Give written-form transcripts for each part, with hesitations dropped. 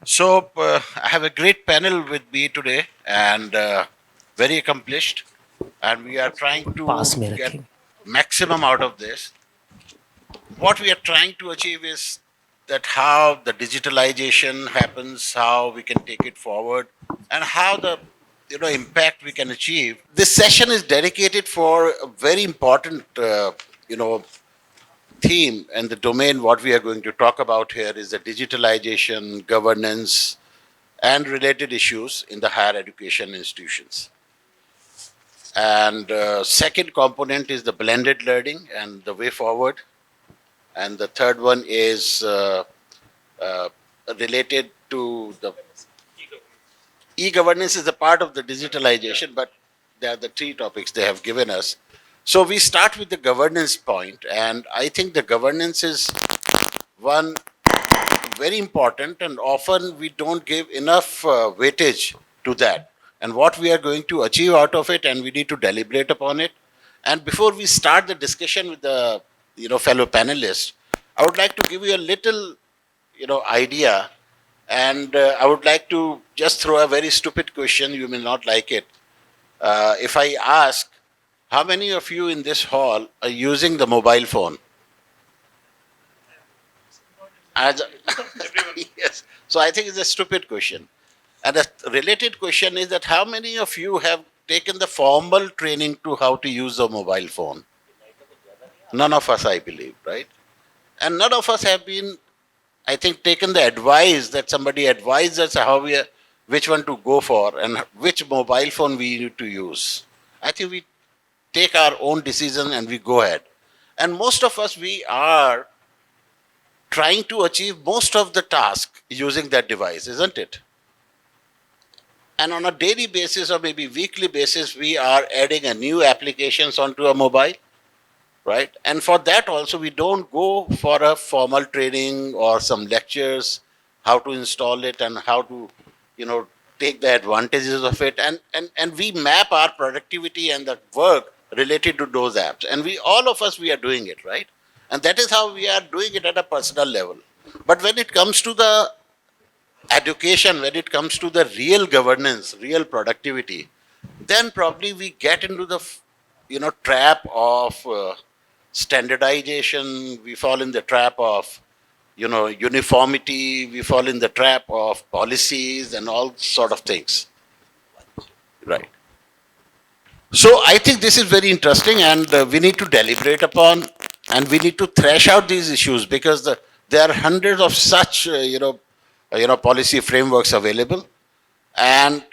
I have a great panel with me today and very accomplished, and we are trying pass to में get रखें. maximum out of this. What we are trying to achieve is that how the digitalization happens, how we can take it forward, and how the impact we can achieve. This session is dedicated for a very important you know theme and the domain. What we are going to talk about here is the digitalization, governance, and related issues in the higher education institutions. And second component is the blended learning and the way forward. And the third one is uh, related to the e-governance is a part of the digitalization, but they are the three topics they have given us. So we start with the governance point, and I think the governance is one very important, and often we don't give enough weightage to that and what we are going to achieve out of it, and we need to deliberate upon it. And before we start the discussion with the fellow panelists, I would like to give you a little idea, and I would like to just throw a very stupid question. You may not like it. If I ask, how many of you in this hall are using the mobile phone? As yes. So I think it's a stupid question. And a related question is that how many of you have taken the formal training to how to use a mobile phone? None of us, I believe, right? And none of us have been, I think, taken the advice that somebody advised us how which one to go for and which mobile phone we need to use. I think we take our own decision and we go ahead. And most of us, we are trying to achieve most of the task using that device, isn't it? And on a daily basis or maybe weekly basis, we are adding a new applications onto a mobile, right? And for that also, we don't go for a formal training or some lectures, how to install it and how to, you know, take the advantages of it. And we map our productivity and the work related to those apps. And we, all of us, we are doing it, right? And that is how we are doing it at a personal level. But when it comes to the education, when it comes to the real governance, real productivity, then probably we get into the trap of standardization. We fall in the trap of uniformity. We fall in the trap of policies and all sort of things, right? So I think this is very interesting, and we need to deliberate upon, and we need to thrash out these issues because there are hundreds of such policy frameworks available, and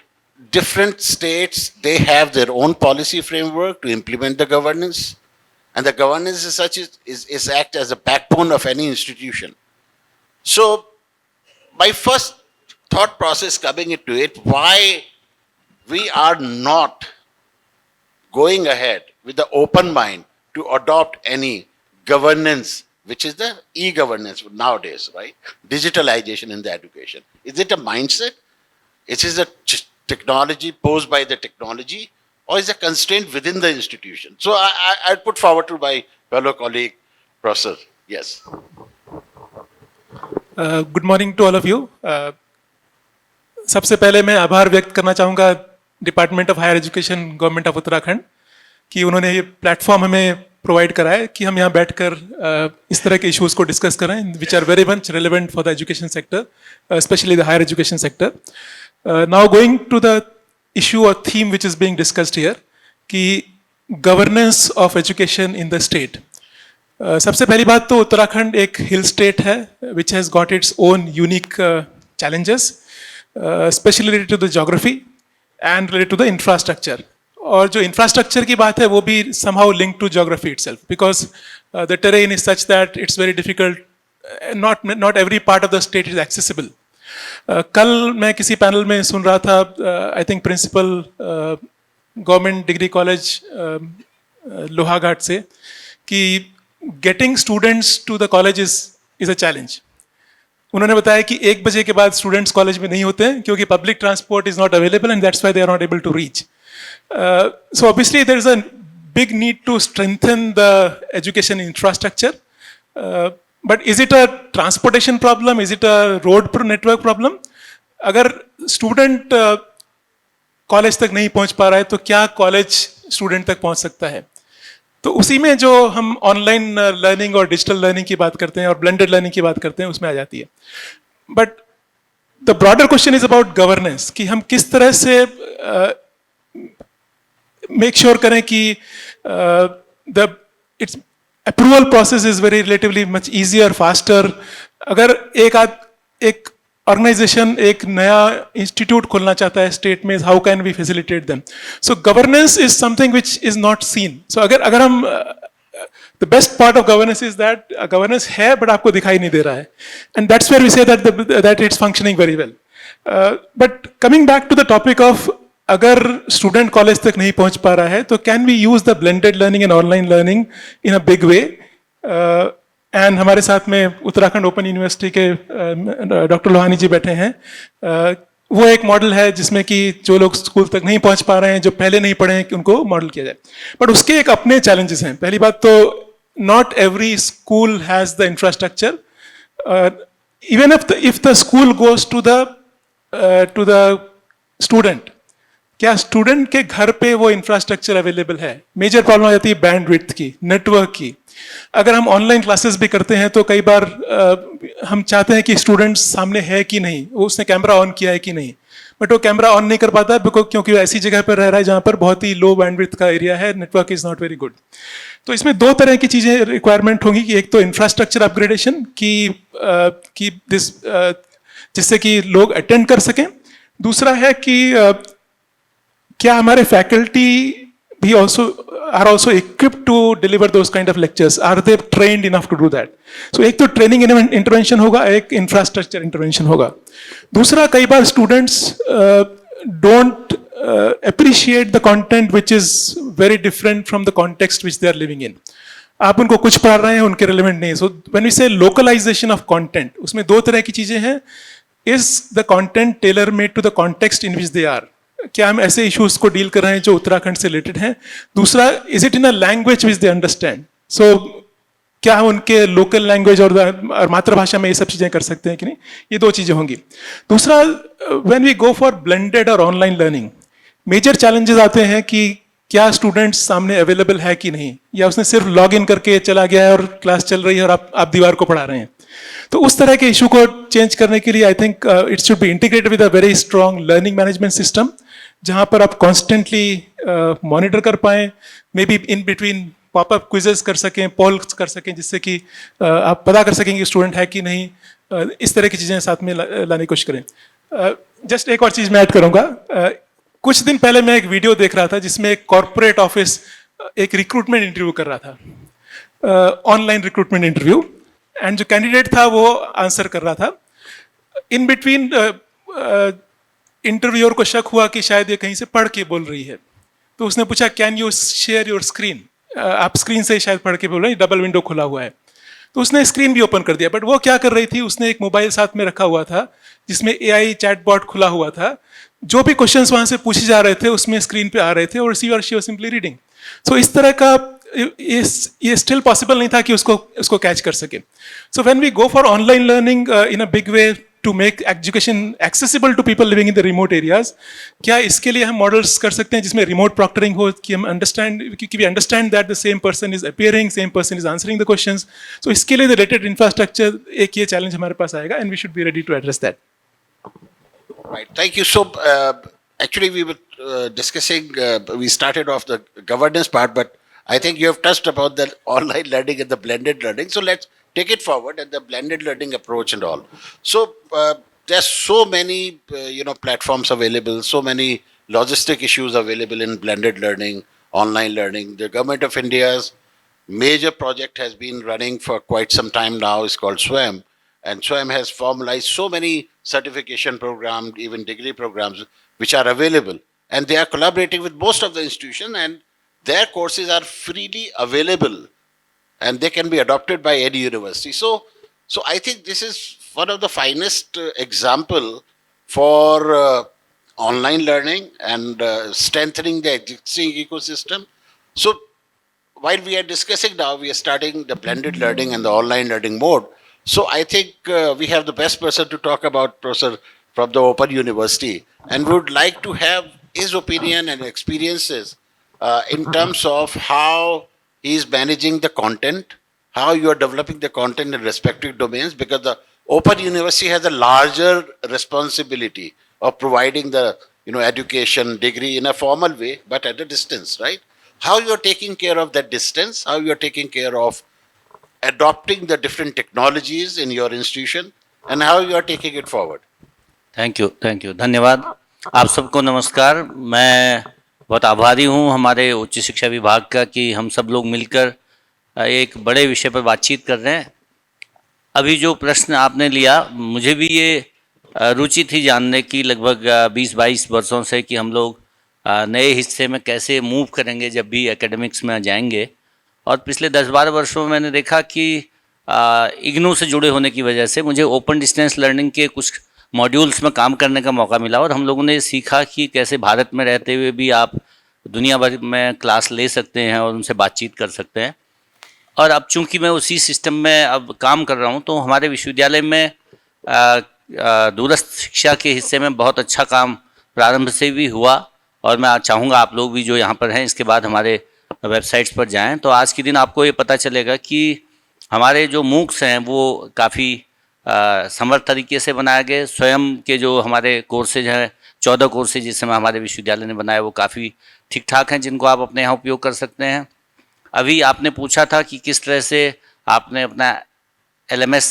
different states, they have their own policy framework to implement the governance, and the governance as such is act as a backbone of any institution. So my first thought process coming into it, why we are not going ahead with the open mind to adopt any governance, which is the e-governance nowadays, right? Digitalization in the education. Is it a mindset? It is a technology posed by the technology, or is a constraint within the institution? So I put forward to my fellow colleague, Professor. Yes. Good morning to all of you. सबसे पहले मैं आभार व्यक्त करना चाहूँगा department of higher education government of Uttarakhand कि उन्होंने ये प्लेटफॉर्म हमें प्रोवाइड करा है कि हम यहाँ बैठकर इस तरह के इश्यूज़ को डिस्कस करें which are very much relevant for the education sector, specially the higher education sector. Now going to the issue और theme which is being discussed here कि governance of education in the state. सबसे पहली बात तो उत्तराखंड एक hill state है which has got its own unique challenges, specially related to the geography and related to the infrastructure. और जो infrastructure की बात है वो भी somehow link to geography itself because the terrain is such that it's very difficult, not every part of the state is accessible. कल मैं किसी पैनल में सुन रहा था, I think principal government degree college Lohaghat से, कि getting students to the college is a challenge. उन्होंने बताया कि 1 बजे के बाद स्टूडेंट्स कॉलेज में नहीं होते हैं क्योंकि public transport is not available and that's why they are not able to reach. So obviously there is a big need to strengthen the education infrastructure. But is it a transportation problem? Is it a road network problem? अगर student college तक नहीं पहुंच पा रहा है तो क्या college student तक पहुंच सकता है? तो उसी में जो हम ऑनलाइन लर्निंग और डिजिटल लर्निंग की बात करते हैं और ब्लेंडेड लर्निंग की बात करते हैं उसमें आ जाती है. But the broader question is about governance, कि हम किस तरह से मेक श्योर करें कि the it's approval process is very relatively much easier, faster. अगर एक ऑर्गेनाइजेशन एक नया इंस्टीट्यूट खोलना चाहता है स्टेट में, how can we facilitate them? So governance is something which is not seen. So अगर हम the best part of governance is that governance है बट आपको दिखाई नहीं दे रहा है, and that's where we say that it's functioning very well. But coming back to the topic of, अगर स्टूडेंट कॉलेज तक नहीं पहुंच पा रहा है तो can we use the blended learning and online learning in a big way? And हमारे साथ में उत्तराखंड ओपन यूनिवर्सिटी के डॉक्टर लोहानी जी बैठे हैं. वो एक मॉडल है जिसमें कि जो लोग स्कूल तक नहीं पहुंच पा रहे हैं, जो पहले नहीं पढ़े हैं, कि उनको मॉडल किया जाए. बट उसके एक अपने चैलेंजेस हैं. पहली बात तो not every school has the infrastructure. Even if the school goes to the student, क्या स्टूडेंट के घर पे वो इंफ्रास्ट्रक्चर अवेलेबल है? मेजर प्रॉब्लम आ जाती है बैंडविड्थ की, नेटवर्क की. अगर हम ऑनलाइन क्लासेस भी करते हैं तो कई बार हम चाहते हैं कि स्टूडेंट्स सामने है कि नहीं, उसने कैमरा ऑन किया है कि नहीं, बट वो कैमरा ऑन नहीं कर पाता क्योंकि वो ऐसी जगह पर रह रहा है जहाँ पर बहुत ही लो बैंडविड्थ का एरिया है, network is not very good. तो इसमें दो तरह की चीजें रिक्वायरमेंट होंगी, कि एक तो इंफ्रास्ट्रक्चर अपग्रेडेशन की जिससे कि लोग अटेंड कर सकें. दूसरा है कि क्या हमारे फैकल्टी भी are also equipped to deliver those kind of lectures? Are they trained enough to do that? So एक तो ट्रेनिंग इंटरवेंशन होगा, एक इंफ्रास्ट्रक्चर इंटरवेंशन होगा. दूसरा, कई बार students don't appreciate the content which is very different from the context which they are living in. आप उनको कुछ पढ़ा रहे हैं, उनके रिलेवेंट नहीं. So when we say localization of content, उसमें दो तरह की चीजें हैं. Is the content tailor made to the context in which they are? क्या हम ऐसे इश्यूज को डील कर रहे हैं जो उत्तराखंड से रिलेटेड हैं? दूसरा, is it in a language which they understand? So क्या हम उनके लोकल लैंग्वेज और मातृभाषा में ये सब चीजें कर सकते हैं कि नहीं? ये दो चीजें होंगी. दूसरा, when we go for blended और ऑनलाइन लर्निंग, मेजर चैलेंजेस आते हैं कि क्या स्टूडेंट्स सामने अवेलेबल है कि नहीं, या उसने सिर्फ लॉग इन करके चला गया है और क्लास चल रही है और आप दीवार को पढ़ा रहे हैं. तो उस तरह के इशू को चेंज करने के लिए I think it should be integrated with a very strong learning management system, जहां पर आप कॉन्स्टेंटली मॉनिटर कर पाएं, may be in between popup quizzes कर सकें, पोल्स कर सकें, जिससे कि आप पता कर सकें कि स्टूडेंट है कि नहीं. इस तरह की चीज़ें साथ में लाने की कोशिश करें. जस्ट एक और चीज़ मैं ऐड करूंगा. कुछ दिन पहले मैं एक वीडियो देख रहा था जिसमें एक कॉर्पोरेट ऑफिस एक रिक्रूटमेंट इंटरव्यू कर रहा था, ऑनलाइन रिक्रूटमेंट इंटरव्यू, एंड जो कैंडिडेट था वो आंसर कर रहा था. इन बिटवीन इंटरव्यूअर को शक हुआ कि शायद ये कहीं से पढ़ के बोल रही है, तो उसने पूछा can you share your screen? आप स्क्रीन से शायद पढ़ के बोल रहे हैं, डबल विंडो खुला हुआ है. तो उसने स्क्रीन भी ओपन कर दिया, बट वो क्या कर रही थी, उसने एक मोबाइल साथ में रखा हुआ था जिसमें AI चैटबॉट खुला हुआ था. जो भी क्वेश्चंस वहां से पूछे जा रहे थे उसमें स्क्रीन पे आ रहे थे और शी वाज सिंपली रीडिंग. सो इस तरह का ये स्टिल पॉसिबल नहीं था कि उसको कैच कर सके. So when we go for online learning in a big way to make education accessible to people living in the remote areas, क्या इसके लिए हम मॉडल्स कर सकते हैं जिसमें रिमोट प्रॉक्टरिंग हो, कि हम understand that the same person is appearing, same person is answering the questions. So इसके लिए रिलेटेड इंफ्रास्ट्रक्चर, एक ये चैलेंज हमारे पास आएगा, and we should be ready to address that. Right. Thank you. So, actually, we were discussing, we started off the governance part, but I think you have touched about the online learning and the blended learning. So, let's take it forward and the blended learning approach and all. So, there's so many, platforms available, so many logistic issues available in blended learning, online learning. The Government of India's major project has been running for quite some time now. It's called SWAYAM. And SWAYAM has formalized so many certification programs, even degree programs, which are available. And they are collaborating with most of the institutions, and their courses are freely available. And they can be adopted by any university. So I think this is one of the finest example for online learning and strengthening the existing ecosystem. So while we are discussing now, we are starting the blended learning and the online learning mode. So I think we have the best person to talk about, Professor from the Open University, and would like to have his opinion and experiences in terms of how he is managing the content, how you are developing the content in respective domains, because the Open University has a larger responsibility of providing the education degree in a formal way, but at a distance, right? How you are taking care of that distance, how you are taking care of adopting the different technologies in your institution, and how you are taking it forward. Thank you, धन्यवाद। आप सबको नमस्कार। मैं बहुत आभारी हूँ हमारे उच्च शिक्षा विभाग का कि हम सब लोग मिलकर एक बड़े विषय पर बातचीत कर रहे हैं। अभी जो प्रश्न आपने लिया, मुझे भी ये रुचि थी जानने की लगभग 20-22 वर्षों से कि हम लोग नए हिस्से में कैसे मूव करेंगे जब भी एकेडमिक्स में जाएंगे। और पिछले 10-12 वर्षों में मैंने देखा कि इग्नू से जुड़े होने की वजह से मुझे ओपन डिस्टेंस लर्निंग के कुछ मॉड्यूल्स में काम करने का मौका मिला, और हम लोगों ने सीखा कि कैसे भारत में रहते हुए भी आप दुनिया भर में क्लास ले सकते हैं और उनसे बातचीत कर सकते हैं। और अब चूंकि मैं उसी सिस्टम में अब काम कर रहा हूं, तो हमारे विश्वविद्यालय में दूरस्थ शिक्षा के हिस्से में बहुत अच्छा काम प्रारंभ से भी हुआ, और मैं चाहूँगा आप लोग भी जो यहाँ पर हैं इसके बाद हमारे वेबसाइट्स पर जाएं, तो आज के दिन आपको ये पता चलेगा कि हमारे जो मूक्स हैं वो काफ़ी समर्थ तरीके से बनाए गए। स्वयं के जो हमारे कोर्सेज हैं, 14 कोर्सेज जिस समय हमारे विश्वविद्यालय ने बनाए, वो काफ़ी ठीक ठाक हैं, जिनको आप अपने यहाँ उपयोग कर सकते हैं। अभी आपने पूछा था कि किस तरह से आपने अपना LMS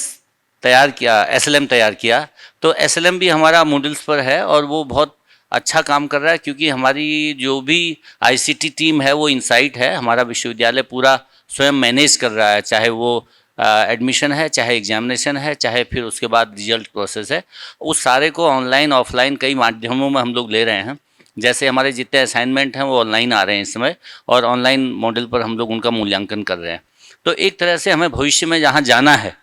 तैयार किया, SLM तैयार किया, तो SLM भी हमारा मूडल्स पर है और वो बहुत अच्छा काम कर रहा है, क्योंकि हमारी जो भी ICT टीम है वो इनसाइट है। हमारा विश्वविद्यालय पूरा स्वयं मैनेज कर रहा है, चाहे वो एडमिशन है, चाहे एग्जामिनेशन है, चाहे फिर उसके बाद रिजल्ट प्रोसेस है। उस सारे को ऑनलाइन ऑफलाइन कई माध्यमों में हम लोग ले रहे हैं। जैसे हमारे जितने असाइनमेंट हैं वो ऑनलाइन आ रहे हैं इस समय, और ऑनलाइन मॉडल पर हम लोग उनका मूल्यांकन कर रहे हैं। तो एक तरह से हमें भविष्य में जहाँ जाना है,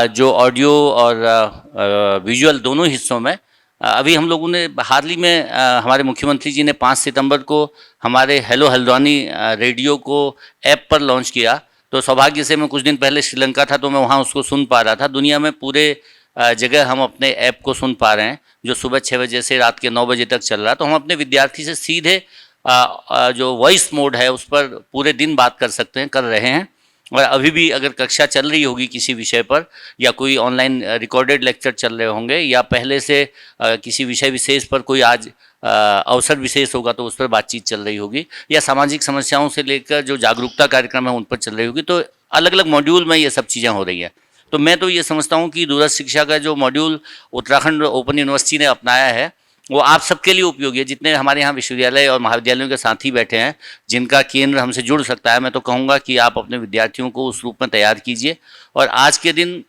जो ऑडियो और विजुअल दोनों हिस्सों में, अभी हम लोगों ने हाल ही में हमारे मुख्यमंत्री जी ने 5 सितंबर को हमारे हेलो हल्द्वानी रेडियो को ऐप पर लॉन्च किया। तो सौभाग्य से मैं कुछ दिन पहले श्रीलंका था, तो मैं वहाँ उसको सुन पा रहा था। दुनिया में पूरे जगह हम अपने ऐप को सुन पा रहे हैं, जो सुबह 6 बजे से रात के 9 बजे तक चल रहा है। तो हम अपने विद्यार्थी से सीधे जो वॉइस मोड है उस पर पूरे दिन बात कर सकते हैं, कर रहे हैं। और अभी भी अगर कक्षा चल रही होगी किसी विषय पर, या कोई ऑनलाइन रिकॉर्डेड लेक्चर चल रहे होंगे, या पहले से किसी विषय विशेष पर कोई आज अवसर विशेष होगा तो उस पर बातचीत चल रही होगी, या सामाजिक समस्याओं से लेकर जो जागरूकता कार्यक्रम है उन पर चल रही होगी। तो अलग अलग मॉड्यूल में ये सब चीज़ें हो रही हैं। तो मैं तो ये समझता हूँ कि दूरस्थ शिक्षा का जो मॉड्यूल उत्तराखंड ओपन यूनिवर्सिटी ने अपनाया है वो आप सबके लिए उपयोगी है। जितने हमारे यहाँ विश्वविद्यालय और महाविद्यालयों के साथी बैठे हैं, जिनका केंद्र हमसे जुड़ सकता है, मैं तो कहूँगा कि आप अपने विद्यार्थियों को उस रूप में तैयार कीजिए। और आज के दिन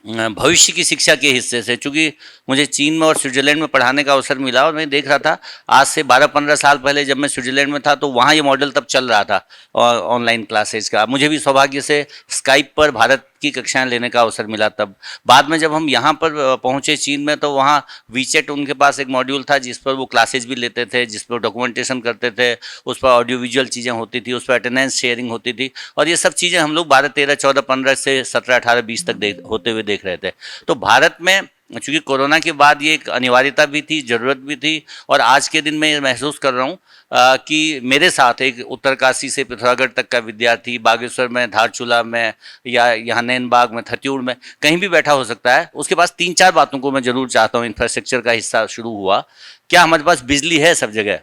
भविष्य की शिक्षा के हिस्से से, चूँकि मुझे चीन में और स्विट्जरलैंड में पढ़ाने का अवसर मिला, और मैं देख रहा था आज से 12-15 साल पहले जब मैं स्विट्जरलैंड में था तो वहाँ ये मॉडल तब चल रहा था ऑनलाइन क्लासेज का। मुझे भी सौभाग्य से स्काइप पर भारत की कक्षाएं लेने का अवसर मिला तब। बाद में जब हम यहाँ पर पहुँचे चीन में, तो वहाँ वीचैट उनके पास एक मॉड्यूल था जिस पर वो क्लासेज भी लेते थे, जिस पर डॉक्यूमेंटेशन करते थे, उस पर ऑडियो विजुअल चीज़ें होती थी, उस पर अटेंडेंस शेयरिंग होती थी। और ये सब चीज़ें हम लोग 12, 13, 14, 15 से 17, 18, 20 तक होते हुए देख रहे थे। तो भारत में चूँकि कोरोना के बाद ये एक अनिवार्यता भी थी, ज़रूरत भी थी। और आज के दिन मैं ये महसूस कर रहा हूँ कि मेरे साथ एक उत्तरकाशी से पिथौरागढ़ तक का विद्यार्थी, बागेश्वर में, धारचूला में, या यहाँ नैनबाग में, थत्यूड़ में, कहीं भी बैठा हो सकता है। उसके पास 3-4 बातों को मैं ज़रूर चाहता हूँ। इंफ्रास्ट्रक्चर का हिस्सा शुरू हुआ, क्या हमारे पास बिजली है सब जगह,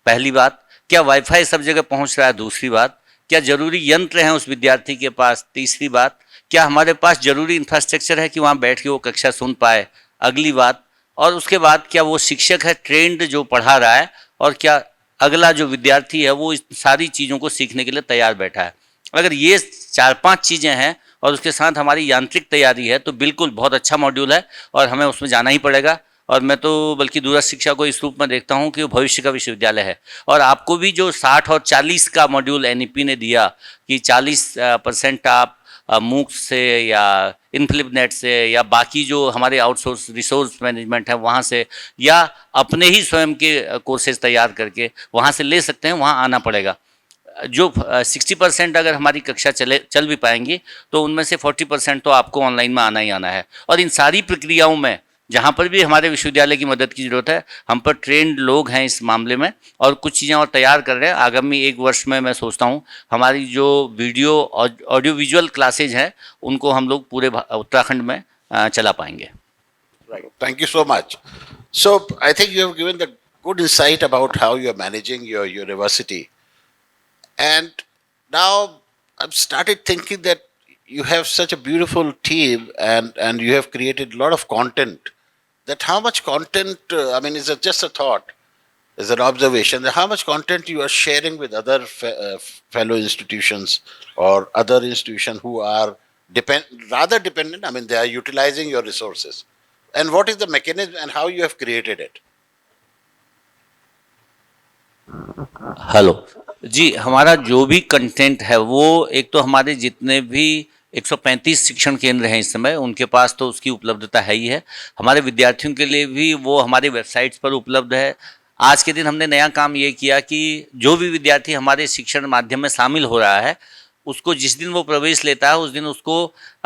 पहली बात। क्या वाईफाई सब जगह पहुँच रहा है, दूसरी बात। क्या ज़रूरी यंत्र हैं उस विद्यार्थी के पास, तीसरी बात। क्या हमारे पास ज़रूरी इंफ्रास्ट्रक्चर है कि वहाँ बैठ के वो कक्षा सुन पाए, अगली बात। और उसके बाद क्या वो शिक्षक है ट्रेंड जो पढ़ा रहा है, और क्या अगला जो विद्यार्थी है वो इस सारी चीज़ों को सीखने के लिए तैयार बैठा है। अगर ये 4-5 चीज़ें हैं और उसके साथ हमारी यांत्रिक तैयारी है, तो बिल्कुल बहुत अच्छा मॉड्यूल है और हमें उसमें जाना ही पड़ेगा। और मैं तो बल्कि दूरस्थ शिक्षा को इस रूप में देखता हूँ कि वो भविष्य का विश्वविद्यालय है। और आपको भी जो 60 और 40 का मॉड्यूल NEP ने दिया कि 40% आप मूक से या इनफ्लिपनेट से या बाकी जो हमारे आउटसोर्स रिसोर्स मैनेजमेंट है वहाँ से, या अपने ही स्वयं के कोर्सेज तैयार करके वहाँ से ले सकते हैं, वहाँ आना पड़ेगा। जो 60% अगर हमारी कक्षा चल भी पाएंगी, तो उनमें से 40% तो आपको ऑनलाइन में आना ही आना है। और इन सारी प्रक्रियाओं में जहाँ पर भी हमारे विश्वविद्यालय की मदद की जरूरत है, हम पर ट्रेंड लोग हैं इस मामले में और कुछ चीज़ें और तैयार कर रहे हैं। आगामी 1 वर्ष में मैं सोचता हूँ हमारी जो वीडियो और ऑडियो विजुअल क्लासेज हैं उनको हम लोग पूरे उत्तराखंड में चला पाएंगे। Right. Thank you so much. So I think you have given the good insight about how you are managing your university. And now I've started thinking that you have such a beautiful team and you have created a lot of content. That how much content, I mean, is it just a thought, is an observation, that how much content you are sharing with other fellow institutions or other institutions who are rather dependent, I mean, they are utilizing your resources. And what is the mechanism and how you have created it? Hello जी, हमारा जो भी content है वो एक तो हमारे जितने भी 135 शिक्षण केंद्र हैं इस समय, उनके पास तो उसकी उपलब्धता है ही है। हमारे विद्यार्थियों के लिए भी वो हमारे वेबसाइट्स पर उपलब्ध है। आज के दिन हमने नया काम ये किया कि जो भी विद्यार्थी हमारे शिक्षण माध्यम में शामिल हो रहा है उसको जिस दिन वो प्रवेश लेता है उस दिन उसको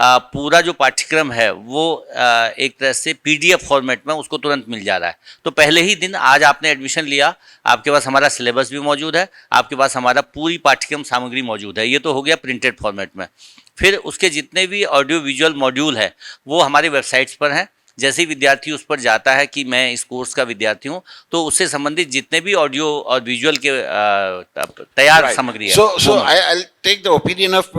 पूरा जो पाठ्यक्रम है वो एक तरह से PDF फॉर्मेट में उसको तुरंत मिल जा रहा है। तो पहले ही दिन आज आपने एडमिशन लिया, आपके पास हमारा सिलेबस भी मौजूद है, आपके पास हमारा पूरी पाठ्यक्रम सामग्री मौजूद है। ये तो हो गया प्रिंटेड फॉर्मेट में। फिर उसके जितने भी ऑडियो विजुअल मॉड्यूल है वो हमारी वेबसाइट्स पर हैं। जैसे ही विद्यार्थी उस पर जाता है कि मैं इस कोर्स का विद्यार्थी हूँ तो उससे संबंधित जितने भी ऑडियो और विजुअल के तैयार सामग्री है। So I'll take the opinion of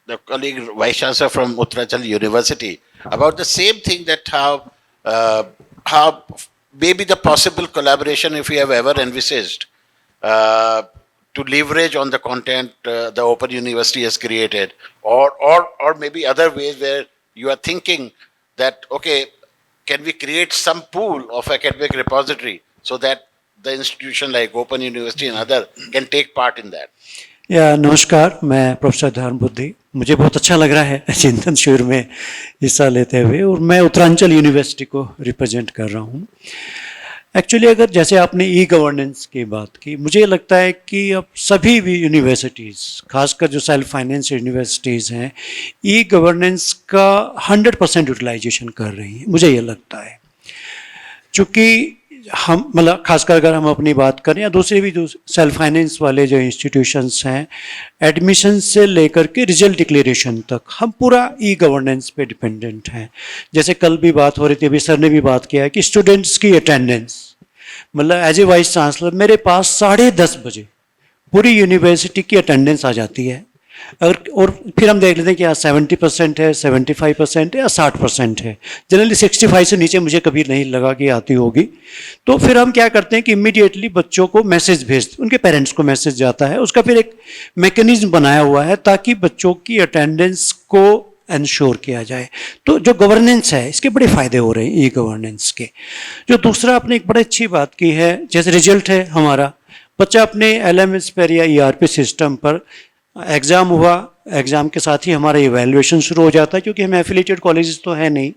the colleague Vice Chancellor from Uttarakhand University about the same thing, that how maybe the possible collaboration, if you have ever envisaged, to leverage on the content the Open University has created, or maybe other ways where you are thinking that, okay, can we create some pool of academic repository so that the institution like Open University and other can take part in that? या नमस्कार, मैं professor धर्म बुद्धि। मुझे बहुत अच्छा लग रहा है चिंतन शिविर में हिस्सा लेते हुए, और मैं उत्तरांचल यूनिवर्सिटी को रिप्रेजेंट कर रहा हूँ। एक्चुअली अगर जैसे आपने ई गवर्नेंस की बात की, मुझे लगता है कि अब सभी भी यूनिवर्सिटीज़, खासकर जो सेल्फ फाइनेंस यूनिवर्सिटीज़ हैं, ई गवर्नेंस का 100% यूटिलाइजेशन कर रही हैं, मुझे ये लगता है। चूँकि हम मतलब खासकर अगर हम अपनी बात करें या दूसरे भी जो सेल्फ फाइनेंस वाले जो इंस्टीट्यूशंस हैं, एडमिशन से लेकर के रिजल्ट डिक्लेरेशन तक हम पूरा ई गवर्नेंस पे डिपेंडेंट हैं। जैसे कल भी बात हो रही थी, अभी सर ने भी बात किया है कि स्टूडेंट्स की अटेंडेंस, मतलब एज ए वाइस चांसलर मेरे पास 10:30 बजे पूरी यूनिवर्सिटी की अटेंडेंस आ जाती है। अगर और फिर हम देख लेते हैं कि यहाँ 70% है, 75% है या 60% है। जनरली 65 से नीचे मुझे कभी नहीं लगा कि आती होगी। तो फिर हम क्या करते हैं कि इमीडिएटली बच्चों को मैसेज भेजते, उनके पेरेंट्स को मैसेज जाता है, उसका फिर एक मैकेनिज्म बनाया हुआ है ताकि बच्चों की अटेंडेंस को इंश्योर किया जाए। तो जो गवर्नेंस है इसके बड़े फ़ायदे हो रहे हैं ई गवर्नेंस के। जो दूसरा आपने एक बड़ी अच्छी बात की है, जैसे रिजल्ट है हमारा, बच्चा अपने LMS पर या ERP सिस्टम पर एग्ज़ाम हुआ, एग्ज़ाम के साथ ही हमारा इवैल्यूएशन शुरू हो जाता है, क्योंकि हम एफिलिएटेड कॉलेजेस तो है नहीं,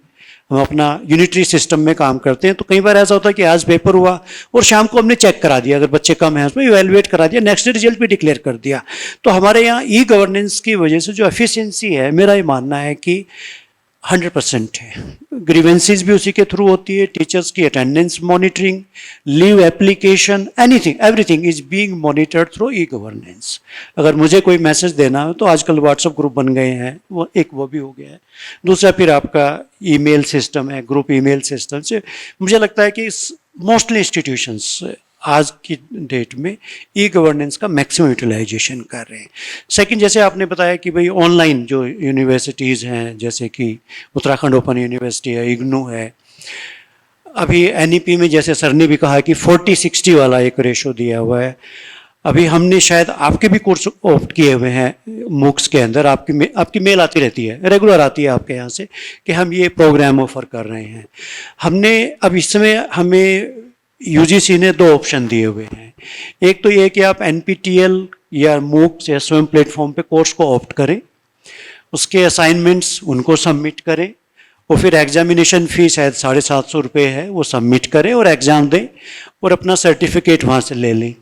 हम अपना यूनिटरी सिस्टम में काम करते हैं। तो कई बार ऐसा होता है कि आज पेपर हुआ और शाम को हमने चेक करा दिया, अगर बच्चे कम हैं उसमें इवैल्यूएट करा दिया, नेक्स्ट डे रिजल्ट भी डिक्लेयर कर दिया। तो हमारे यहाँ ई गवर्नेंस की वजह से जो एफिशिएंसी है, मेरा ये मानना है कि 100% है। ग्रीवेंसीज भी उसी के थ्रू होती है, टीचर्स की attendance monitoring, leave application, anything everything is being monitored through e governance. अगर मुझे कोई मैसेज देना हो तो आजकल व्हाट्सएप ग्रुप बन गए हैं, वो भी हो गया है। दूसरा फिर आपका ईमेल सिस्टम है, ग्रुप ईमेल सिस्टम से मुझे लगता है कि मोस्टली इंस्टीट्यूशंस आज की डेट में ई गवर्नेंस का मैक्सिमम यूटिलाइजेशन कर रहे हैं। सेकंड, जैसे आपने बताया कि भाई ऑनलाइन जो यूनिवर्सिटीज़ हैं, जैसे कि उत्तराखंड ओपन यूनिवर्सिटी है, इग्नू है, अभी NEP में जैसे सर ने भी कहा कि 40-60 वाला एक रेशो दिया हुआ है। अभी हमने शायद आपके भी कोर्स ऑप्ट किए हुए हैं मूक्स के अंदर, आपकी मेल आती रहती है, रेगुलर आती है आपके यहाँ से कि हम ये प्रोग्राम ऑफर कर रहे हैं। हमने अब इस समय हमें UGC ने 2 ऑप्शन दिए हुए हैं। एक तो ये कि आप NPTEL या MOOCs या स्वयं प्लेटफॉर्म पे कोर्स को ऑप्ट करें, उसके असाइनमेंट्स उनको सबमिट करें, और फिर एग्जामिनेशन फ़ी शायद 750 रुपये है, वो सबमिट करें और एग्ज़ाम दें और अपना सर्टिफिकेट वहाँ से ले लें।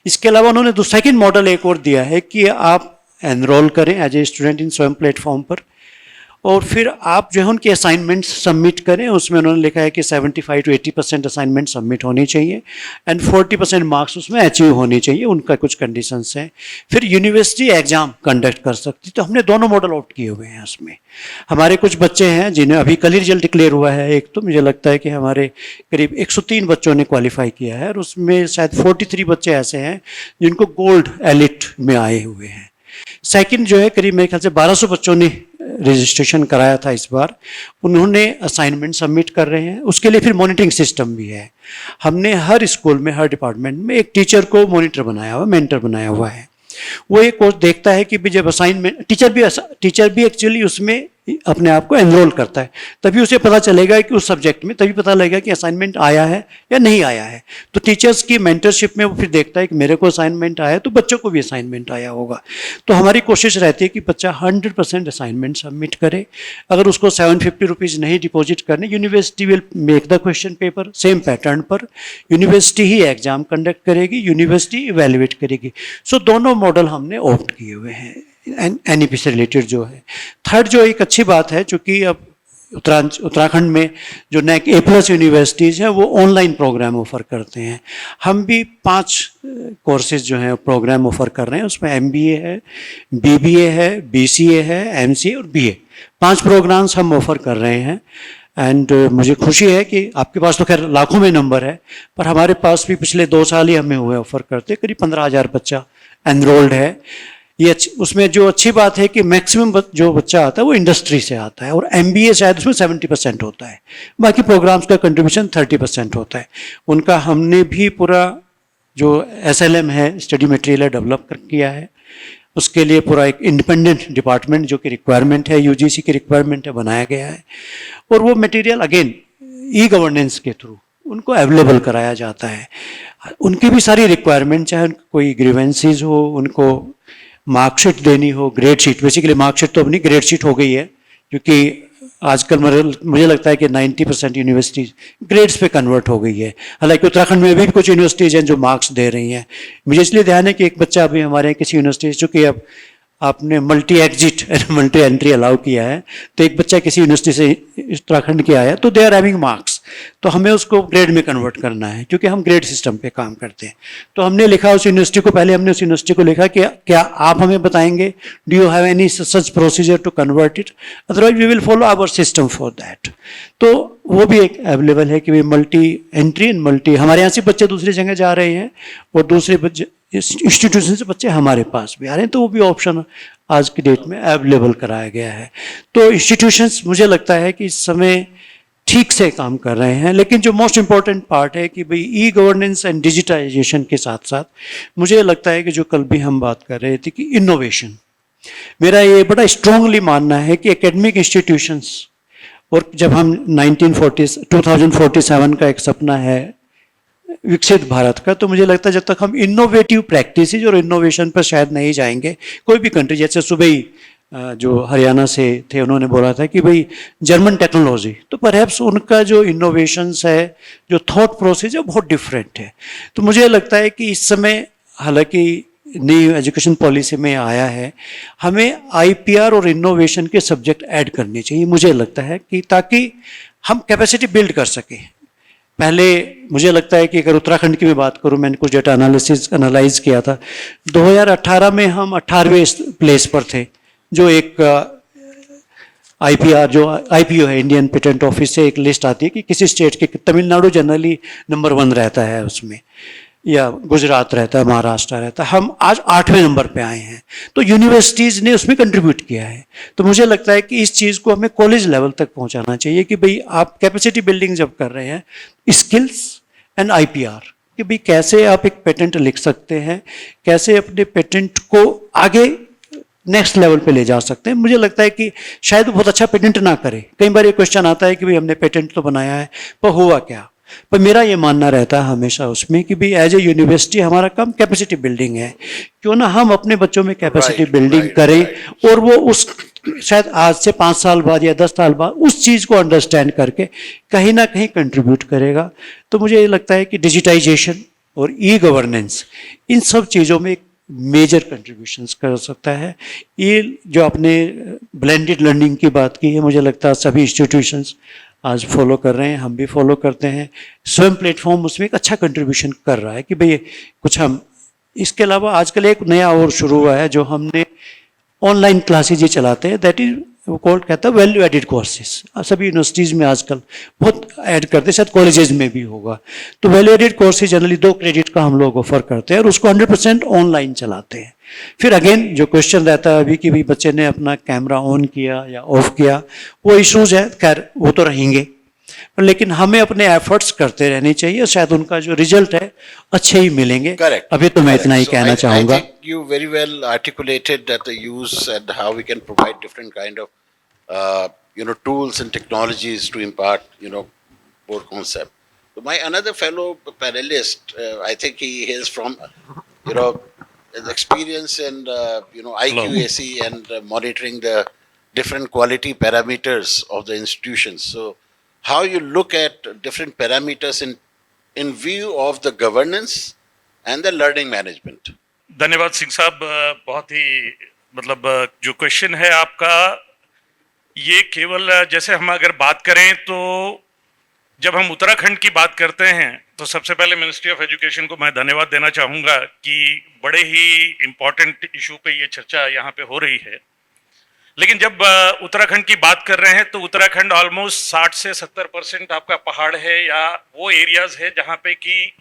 इसके अलावा उन्होंने सेकंड मॉडल एक और दिया है कि आप एनरोल करें एज ए स्टूडेंट इन स्वयं प्लेटफॉर्म पर, और फिर आप जो है उनके असाइनमेंट्स सबमिट करें। उसमें उन्होंने लिखा है कि 75 to 80% असाइनमेंट सबमिट होनी चाहिए एंड 40% मार्क्स उसमें अचीव होनी चाहिए, उनका कुछ कंडीशंस हैं। फिर यूनिवर्सिटी एग्जाम कंडक्ट कर सकती, तो हमने दोनों मॉडल ऑप्ट किए हुए हैं उसमें। हमारे कुछ बच्चे हैं जिन्हें अभी कल ही रिजल्ट डिक्लेयर हुआ है, एक तो मुझे लगता है कि हमारे करीब 103 बच्चों ने क्वालिफाई किया है, और उसमें शायद 43 बच्चे ऐसे हैं जिनको गोल्ड एलिट में आए हुए हैं। सेकंड जो है करीब मेरे ख्याल से 1200 बच्चों ने रजिस्ट्रेशन कराया था इस बार, उन्होंने असाइनमेंट सबमिट कर रहे हैं। उसके लिए फिर मॉनिटरिंग सिस्टम भी है। हमने हर स्कूल में, हर डिपार्टमेंट में एक टीचर को मॉनिटर बनाया हुआ, मेंटर बनाया हुआ है। वो एक कोर्स देखता है कि भी जब असाइनमेंट, टीचर भी एक्चुअली उसमें अपने आप को एनरोल करता है, तभी उसे पता चलेगा कि उस सब्जेक्ट में, तभी पता लगेगा कि असाइनमेंट आया है या नहीं आया है। तो टीचर्स की मेंटरशिप में वो फिर देखता है कि मेरे को असाइनमेंट आया है तो बच्चों को भी असाइनमेंट आया होगा। तो हमारी कोशिश रहती है कि बच्चा 100% असाइनमेंट सबमिट करे। अगर उसको 750 रुपीज़ नहीं डिपॉजिट करने, university will make the question paper same pattern पर, यूनिवर्सिटी ही एग्जाम कंडक्ट करेगी, यूनिवर्सिटी इवेल्युएट करेगी। सो दोनों मॉडल हमने ऑप्ट किए हुए हैं एनईपी से रिलेटेड जो है। थर्ड जो एक अच्छी बात है, चूँकि अब उत्तराखंड में जो NAC A+ यूनिवर्सिटीज़ हैं वो ऑनलाइन प्रोग्राम ऑफ़र करते हैं। हम भी 5 कोर्सेज जो हैं प्रोग्राम ऑफ़र कर रहे हैं। उसमें MBA है, BBA है, BCA है, MCA और BA, 5 प्रोग्राम्स हम ऑफ़र कर रहे हैं। एंड मुझे खुशी है कि आपके पास तो खैर लाखों में नंबर है, पर हमारे पास भी पिछले 2 साल ही हमें हुए ऑफ़र करते, करीब 15,000 बच्चा एनरोल्ड है। ये उसमें जो अच्छी बात है कि मैक्सिमम जो बच्चा आता है वो इंडस्ट्री से आता है, और MBA शायद उसमें 70% होता है, बाकी प्रोग्राम्स का कंट्रीब्यूशन 30% होता है। उनका हमने भी पूरा जो SLM है, स्टडी मटेरियल डेवलप किया है। उसके लिए पूरा एक इंडिपेंडेंट डिपार्टमेंट जो कि रिक्वायरमेंट है, UGC की रिक्वायरमेंट है, बनाया गया है। और वो मटेरियल अगेन ई-गवर्नेंस के थ्रू उनको अवेलेबल कराया जाता है। उनकी भी सारी रिक्वायरमेंट, चाहे कोई ग्रीवेंसीज हो, उनको मार्कशीट देनी हो, ग्रेड शीट, बेसिकली मार्कशीट तो अपनी ग्रेड शीट हो गई है, क्योंकि आजकल मुझे लगता है कि 90% यूनिवर्सिटीज़ ग्रेड्स पे कन्वर्ट हो गई है। हालांकि उत्तराखंड में भी कुछ यूनिवर्सिटीज़ हैं जो मार्क्स दे रही हैं। मुझे इसलिए ध्यान है कि एक बच्चा अभी हमारे यहाँ किसी यूनिवर्सिटी, चूँकि अब आपने multi exit multi entry allow किया है, तो एक बच्चा किसी यूनिवर्सिटी से उत्तराखंड के आया तो दे आर हैविंग मार्क्स, तो हमें उसको ग्रेड में कन्वर्ट करना है, क्योंकि हम ग्रेड सिस्टम पे काम करते हैं। तो हमने लिखा उस यूनिवर्सिटी को, पहले हमने उस यूनिवर्सिटी को लिखा कि क्या आप हमें बताएंगे, do you have any such procedure to convert it, otherwise we will follow our system for that. तो वो भी एक अवेलेबल है कि मल्टी एंट्री एंड मल्टी, हमारे यहाँ से बच्चे दूसरी जगह जा रहे हैं और दूसरे बच्चे इंस्टीट्यूशन से बच्चे हमारे पास भी आ रहे हैं, तो वो भी ऑप्शन आज की डेट में अवेलेबल कराया गया है। तो इंस्टीट्यूशंस मुझे लगता है कि इस समय ठीक से काम कर रहे हैं। लेकिन जो मोस्ट इम्पॉर्टेंट पार्ट है कि भाई ई-गवर्नेंस एंड डिजिटाइजेशन के साथ साथ मुझे लगता है कि जो कल भी हम बात कर रहे थे कि इनोवेशन, मेरा ये बड़ा स्ट्रांगली मानना है कि एकेडमिक इंस्टीट्यूशंस, और जब हम 2047 का एक सपना है विकसित भारत का, तो मुझे लगता है जब तक हम इनोवेटिव प्रैक्टिसेज और इनोवेशन पर शायद नहीं जाएंगे, कोई भी कंट्री, जैसे सुबह ही जो हरियाणा से थे उन्होंने बोला था कि भाई जर्मन टेक्नोलॉजी, तो परहैप्स उनका जो इनोवेशंस है, जो थॉट प्रोसेस है, बहुत डिफरेंट है। तो मुझे लगता है कि इस समय, हालांकि न्यू एजुकेशन पॉलिसी में आया है, हमें IPR और इनोवेशन के सब्जेक्ट ऐड करने चाहिए, मुझे लगता है कि ताकि हम कैपेसिटी बिल्ड कर सकें। पहले मुझे लगता है कि अगर उत्तराखंड की मैं बात करूं, मैंने कुछ डेटा एनालाइज किया था, 2018 में हम 18वें प्लेस पर थे, जो एक IPR जो IPO है, इंडियन पेटेंट ऑफिस से एक लिस्ट आती है कि किसी स्टेट के, तमिलनाडु जनरली नंबर 1 रहता है उसमें, या गुजरात रहता है, महाराष्ट्र रहता है, हम आज 8वें नंबर पे आए हैं। तो यूनिवर्सिटीज़ ने उसमें कंट्रीब्यूट किया है। तो मुझे लगता है कि इस चीज़ को हमें कॉलेज लेवल तक पहुंचाना चाहिए कि भाई आप कैपेसिटी बिल्डिंग जब कर रहे हैं, स्किल्स एंड IPR, कि भाई कैसे आप एक पेटेंट लिख सकते हैं, कैसे अपने पेटेंट को आगे नेक्स्ट लेवल पे ले जा सकते हैं। मुझे लगता है कि शायद बहुत अच्छा पेटेंट ना करे। कई बार ये क्वेश्चन आता है कि भाई हमने पेटेंट तो बनाया है, पर हुआ क्या। पर मेरा ये मानना रहता है हमेशा उसमें कि भाई एज ए यूनिवर्सिटी हमारा काम कैपेसिटी बिल्डिंग है, क्यों ना हम अपने बच्चों में कैपेसिटी बिल्डिंग करें, और वो उस शायद आज से 5 साल बाद या 10 साल बाद उस चीज़ को अंडरस्टैंड करके कहीं ना कहीं कंट्रीब्यूट करेगा। तो मुझे ये लगता है कि डिजिटाइजेशन और ई-गवर्नेंस, इन सब चीज़ों में एक मेजर कंट्रीब्यूशंस कर सकता है। ये जो आपने ब्लेंडेड लर्निंग की बात की है, मुझे लगता है सभी इंस्टीट्यूशंस आज फॉलो कर रहे हैं, हम भी फॉलो करते हैं। स्वयं प्लेटफॉर्म उसमें एक अच्छा कंट्रीब्यूशन कर रहा है कि भाई कुछ हम, इसके अलावा आजकल एक नया और शुरू हुआ है जो हमने ऑनलाइन क्लासेज ये चलाते हैं, दैट इज वो कोर्ट कहता है वैल्यू एडिड कोर्सेज। सभी यूनिवर्सिटीज़ में आजकल बहुत ऐड करते हैं, शायद कॉलेजेस में भी होगा। तो value added courses generally 2 credit का हम लोग ऑफर करते हैं और उसको 100% ऑनलाइन चलाते हैं। फिर अगेन जो क्वेश्चन रहता है अभी कि भाई बच्चे ने अपना कैमरा ऑन किया या ऑफ किया, वो इशूज़ है, खैर वो तो रहेंगे, लेकिन हमें अपने एफर्ट्स करते रहने चाहिए, शायद उनका जो रिजल्ट है अच्छे ही मिलेंगे। Correct. अभी तो मैं Correct. इतना ही So कहना I चाहूँगा। think you very well articulated that the use and how we can provide different kind of tools and technologies to impart more concept. So my another fellow panelist, I think he is from his experience in IQAC and monitoring the different quality parameters of the institutions. So how you look at different parameters in view of the governance and the learning management. धन्यवाद सिंह साहब। बहुत ही मतलब जो question है आपका, ये केवल जैसे हम अगर बात करें तो जब हम उत्तराखंड की बात करते हैं तो सबसे पहले मिनिस्ट्री ऑफ एजुकेशन को मैं धन्यवाद देना चाहूँगा कि बड़े ही इम्पोर्टेंट इशू पे ये चर्चा यहाँ पे हो रही है। लेकिन जब उत्तराखंड की बात कर रहे हैं तो उत्तराखंड ऑलमोस्ट 60 से 70% आपका पहाड़ है या वो एरियाज है जहाँ पे कि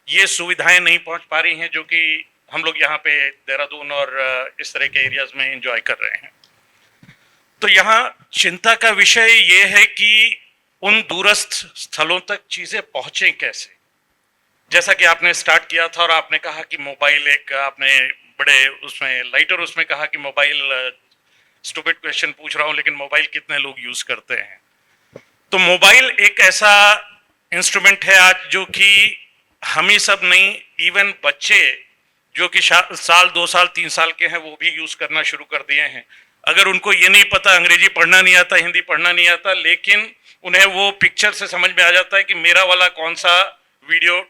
ये सुविधाएं नहीं पहुँच पा रही हैं जो कि हम लोग यहाँ पे देहरादून और इस तरह के एरियाज में एंजॉय कर रहे हैं। तो यहाँ चिंता का विषय ये है कि उन दूरस्थ स्थलों तक चीजें पहुंचे कैसे। जैसा कि आपने स्टार्ट किया था और आपने कहा कि मोबाइल एक, आपने बड़े उसमें लाइटर उसमें कहा कि मोबाइल, स्टूपिड क्वेश्चन पूछ रहा हूं लेकिन मोबाइल कितने लोग यूज करते हैं। तो मोबाइल एक ऐसा इंस्ट्रूमेंट है आज जो कि हम ही सब नहीं, इवन बच्चे जो कि साल 2 साल 3 साल के हैं वो भी यूज करना शुरू कर दिए हैं। अगर उनको ये नहीं पता, अंग्रेजी पढ़ना नहीं आता, हिंदी पढ़ना नहीं आता, लेकिन उन्हें वो पिक्चर से समझ में आ जाता है कि मेरा वाला कौन सा वीडियो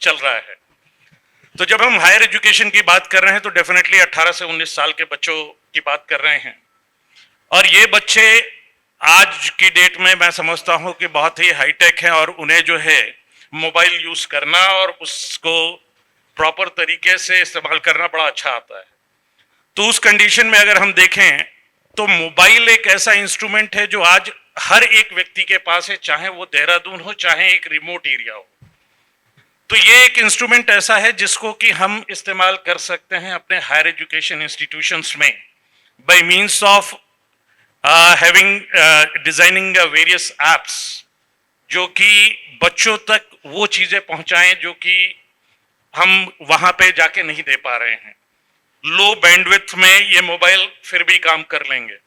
चल रहा है। तो जब हम हायर एजुकेशन की बात कर रहे हैं तो डेफिनेटली 18 से 19 साल के बच्चों की बात कर रहे हैं और ये बच्चे आज की डेट में मैं समझता हूं कि बहुत ही हाईटेक हैं और उन्हें जो है मोबाइल यूज करना और उसको प्रॉपर तरीके से इस्तेमाल करना बड़ा अच्छा आता है। तो उस कंडीशन में अगर हम देखें तो मोबाइल एक ऐसा इंस्ट्रूमेंट है जो आज हर एक व्यक्ति के पास है, चाहे वो देहरादून हो चाहे एक रिमोट एरिया हो। तो ये एक इंस्ट्रूमेंट ऐसा है जिसको कि हम इस्तेमाल कर सकते हैं अपने हायर एजुकेशन इंस्टीट्यूशंस में by means of designing various apps जो कि बच्चों तक वो चीजें पहुंचाएं जो कि हम वहां पे जाके नहीं दे पा रहे हैं। लो बैंडविड्थ में ये मोबाइल फिर भी काम कर लेंगे,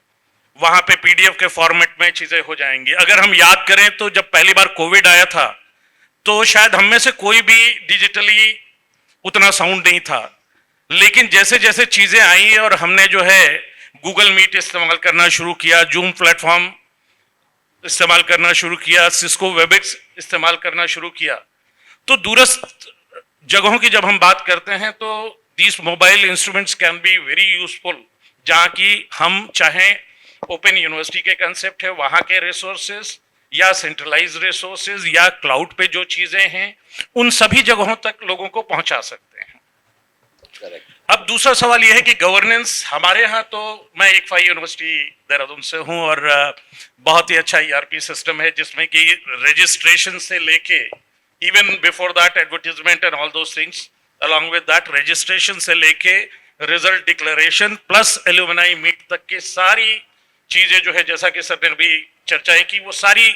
वहां पे पीडीएफ के फॉर्मेट में चीजें हो जाएंगी। अगर हम याद करें तो जब पहली बार कोविड आया था तो शायद हम में से कोई भी डिजिटली उतना साउंड नहीं था, लेकिन जैसे जैसे चीजें आई और हमने जो है गूगल मीट इस्तेमाल करना शुरू किया, जूम प्लेटफॉर्म इस्तेमाल करना शुरू किया, सिस्को वेबएक्स इस्तेमाल करना शुरू किया, तो दूरस्थ जगहों की जब हम बात करते हैं तो these mobile instruments can be very useful, जहाँ की हम चाहे ओपन यूनिवर्सिटी के कंसेप्ट है वहाँ के रिसोर्सेज या सेंट्रलाइज रिसोर्सेज या क्लाउड पे जो चीजें हैं उन सभी जगहों तक लोगों को पहुंचा सकते हैं। Correct. अब दूसरा सवाल यह है कि गवर्नेंस हमारे यहाँ, तो मैं एक फाई यूनिवर्सिटी देहरादून से हूँ और बहुत ही अच्छा ERP सिस्टम है जिसमें कि रजिस्ट्रेशन से लेके even before that advertisement and all those things, along with that registration से लेके result declaration plus alumni meet तक की सारी चीजें जो है, जैसा कि सर ने भी चर्चा है कि वो सारी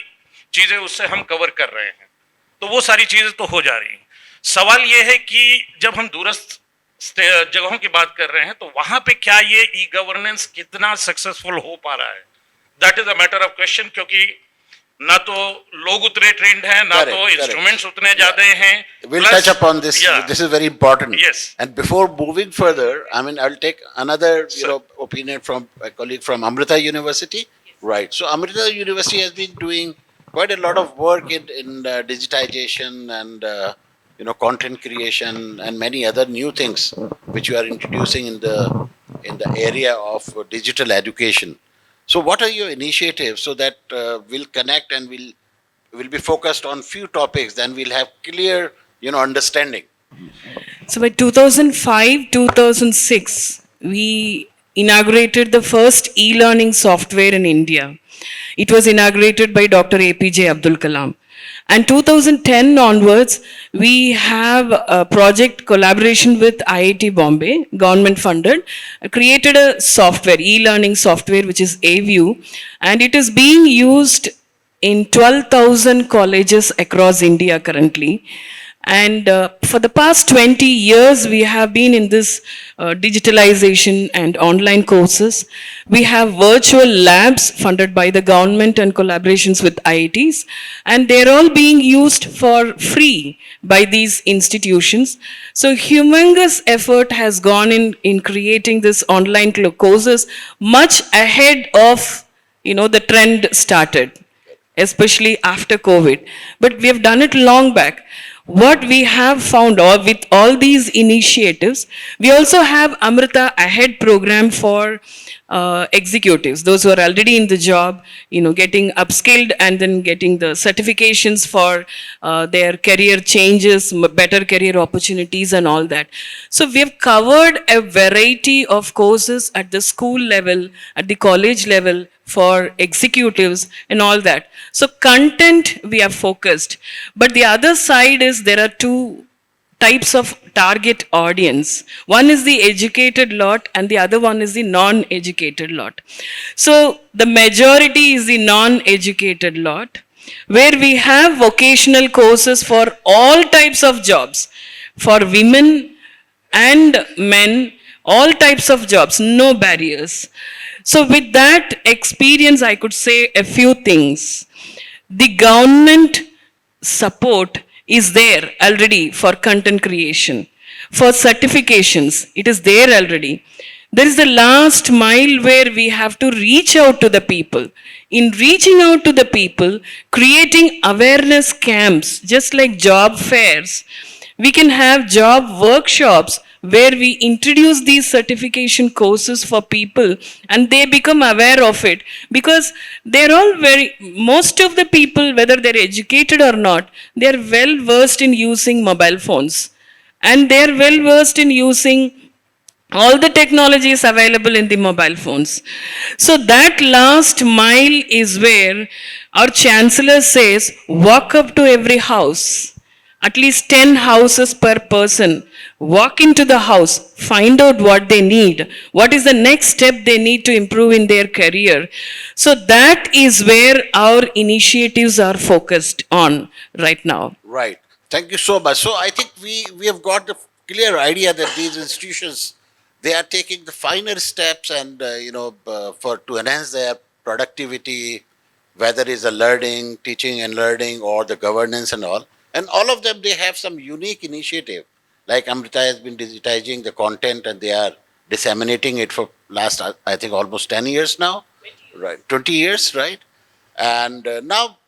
चीजें उससे हम कवर कर रहे हैं। तो वो सारी चीजें तो हो जा रही हैं। सवाल ये है कि जब हम दूरस्थ जगहों की बात कर रहे हैं तो वहां पे क्या ये ई गवर्नेंस कितना सक्सेसफुल हो पा रहा है, that is a matter of question, क्योंकि ना तो लोग उतने ट्रेंड हैं, ना Correct, तो correct. इंस्ट्रूमेंट्स उतने ज्यादा हैं। We'll Plus- touch upon this. Yeah. This is very important. Yes. And before moving further, I mean, I'll take another Sir. opinion from a colleague from Amrita University. Right. So Amrita University has been doing quite a lot of work in digitization and content creation and many other new things which you are introducing in the area of digital education. So, what are your initiatives so that we'll connect and we'll be focused on few topics, then we'll have clear, understanding. So by 2005, 2006, we inaugurated the first e-learning software in India. It was inaugurated by Dr. APJ Abdul Kalam. And 2010 onwards, we have a project collaboration with IIT Bombay, government funded, created a software, e-learning software, which is AView, and it is being used in 12,000 colleges across India currently. And for the past 20 years, we have been in this digitalization and online courses. We have virtual labs funded by the government and collaborations with IITs. And they're all being used for free by these institutions. So humongous effort has gone in creating this online courses much ahead of, the trend started, especially after COVID. But we have done it long back. What we have found, or with all these initiatives, we also have Amrita Ahead program for executives, those who are already in the job, getting upskilled and then getting the certifications for their career changes, better career opportunities and all that. So we have covered a variety of courses at the school level, at the college level, for executives and all that. So content we are focused. But the other side is there are two types of target audience. One is the educated lot and the other one is the non-educated lot. So the majority is the non-educated lot, where we have vocational courses for all types of jobs, for women and men, all types of jobs, no barriers. So with that experience, I could say a few things. The government support is there already for content creation. For certifications, it is there already. There is the last mile where we have to reach out to the people. In reaching out to the people, creating awareness camps, just like job fairs, we can have job workshops where we introduce these certification courses for people and they become aware of it, because they're all most of the people, whether they're educated or not, they're well versed in using mobile phones and they're well versed in using all the technologies available in the mobile phones. So that last mile is where our chancellor says, walk up to every house, at least 10 houses per person. Walk into the house, find out what they need, what is the next step they need to improve in their career. So that is where our initiatives are focused on right now. Right. Thank you so much. So I think we have got the clear idea that these institutions, they are taking the finer steps and to enhance their productivity, whether it's the learning, teaching and learning, or the governance and all. And all of them, they have some unique initiative. Like Amrita has been digitizing the content and they are disseminating it for last, I think, almost 10 years now. 20 years. Right. 20 years, right? And now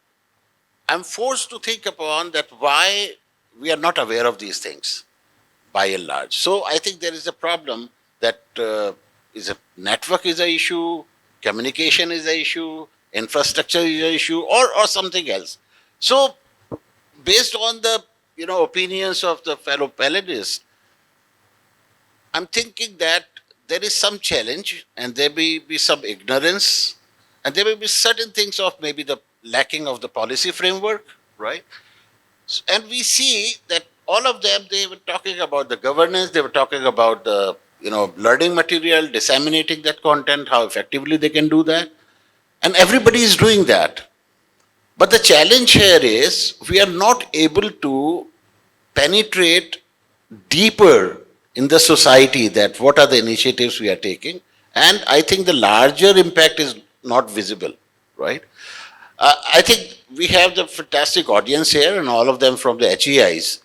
I'm forced to think upon that why we are not aware of these things by and large. So I think there is a problem that network is an issue, communication is an issue, infrastructure is an issue, or something else. So based on the opinions of the fellow panelists, I'm thinking that there is some challenge and there may be some ignorance and there may be certain things of maybe the lacking of the policy framework, right? And we see that all of them, they were talking about the governance, they were talking about the learning material, disseminating that content, how effectively they can do that. And everybody is doing that. But the challenge here is we are not able to penetrate deeper in the society that what are the initiatives we are taking. And I think the larger impact is not visible, right? I think we have the fantastic audience here and all of them from the HEIs.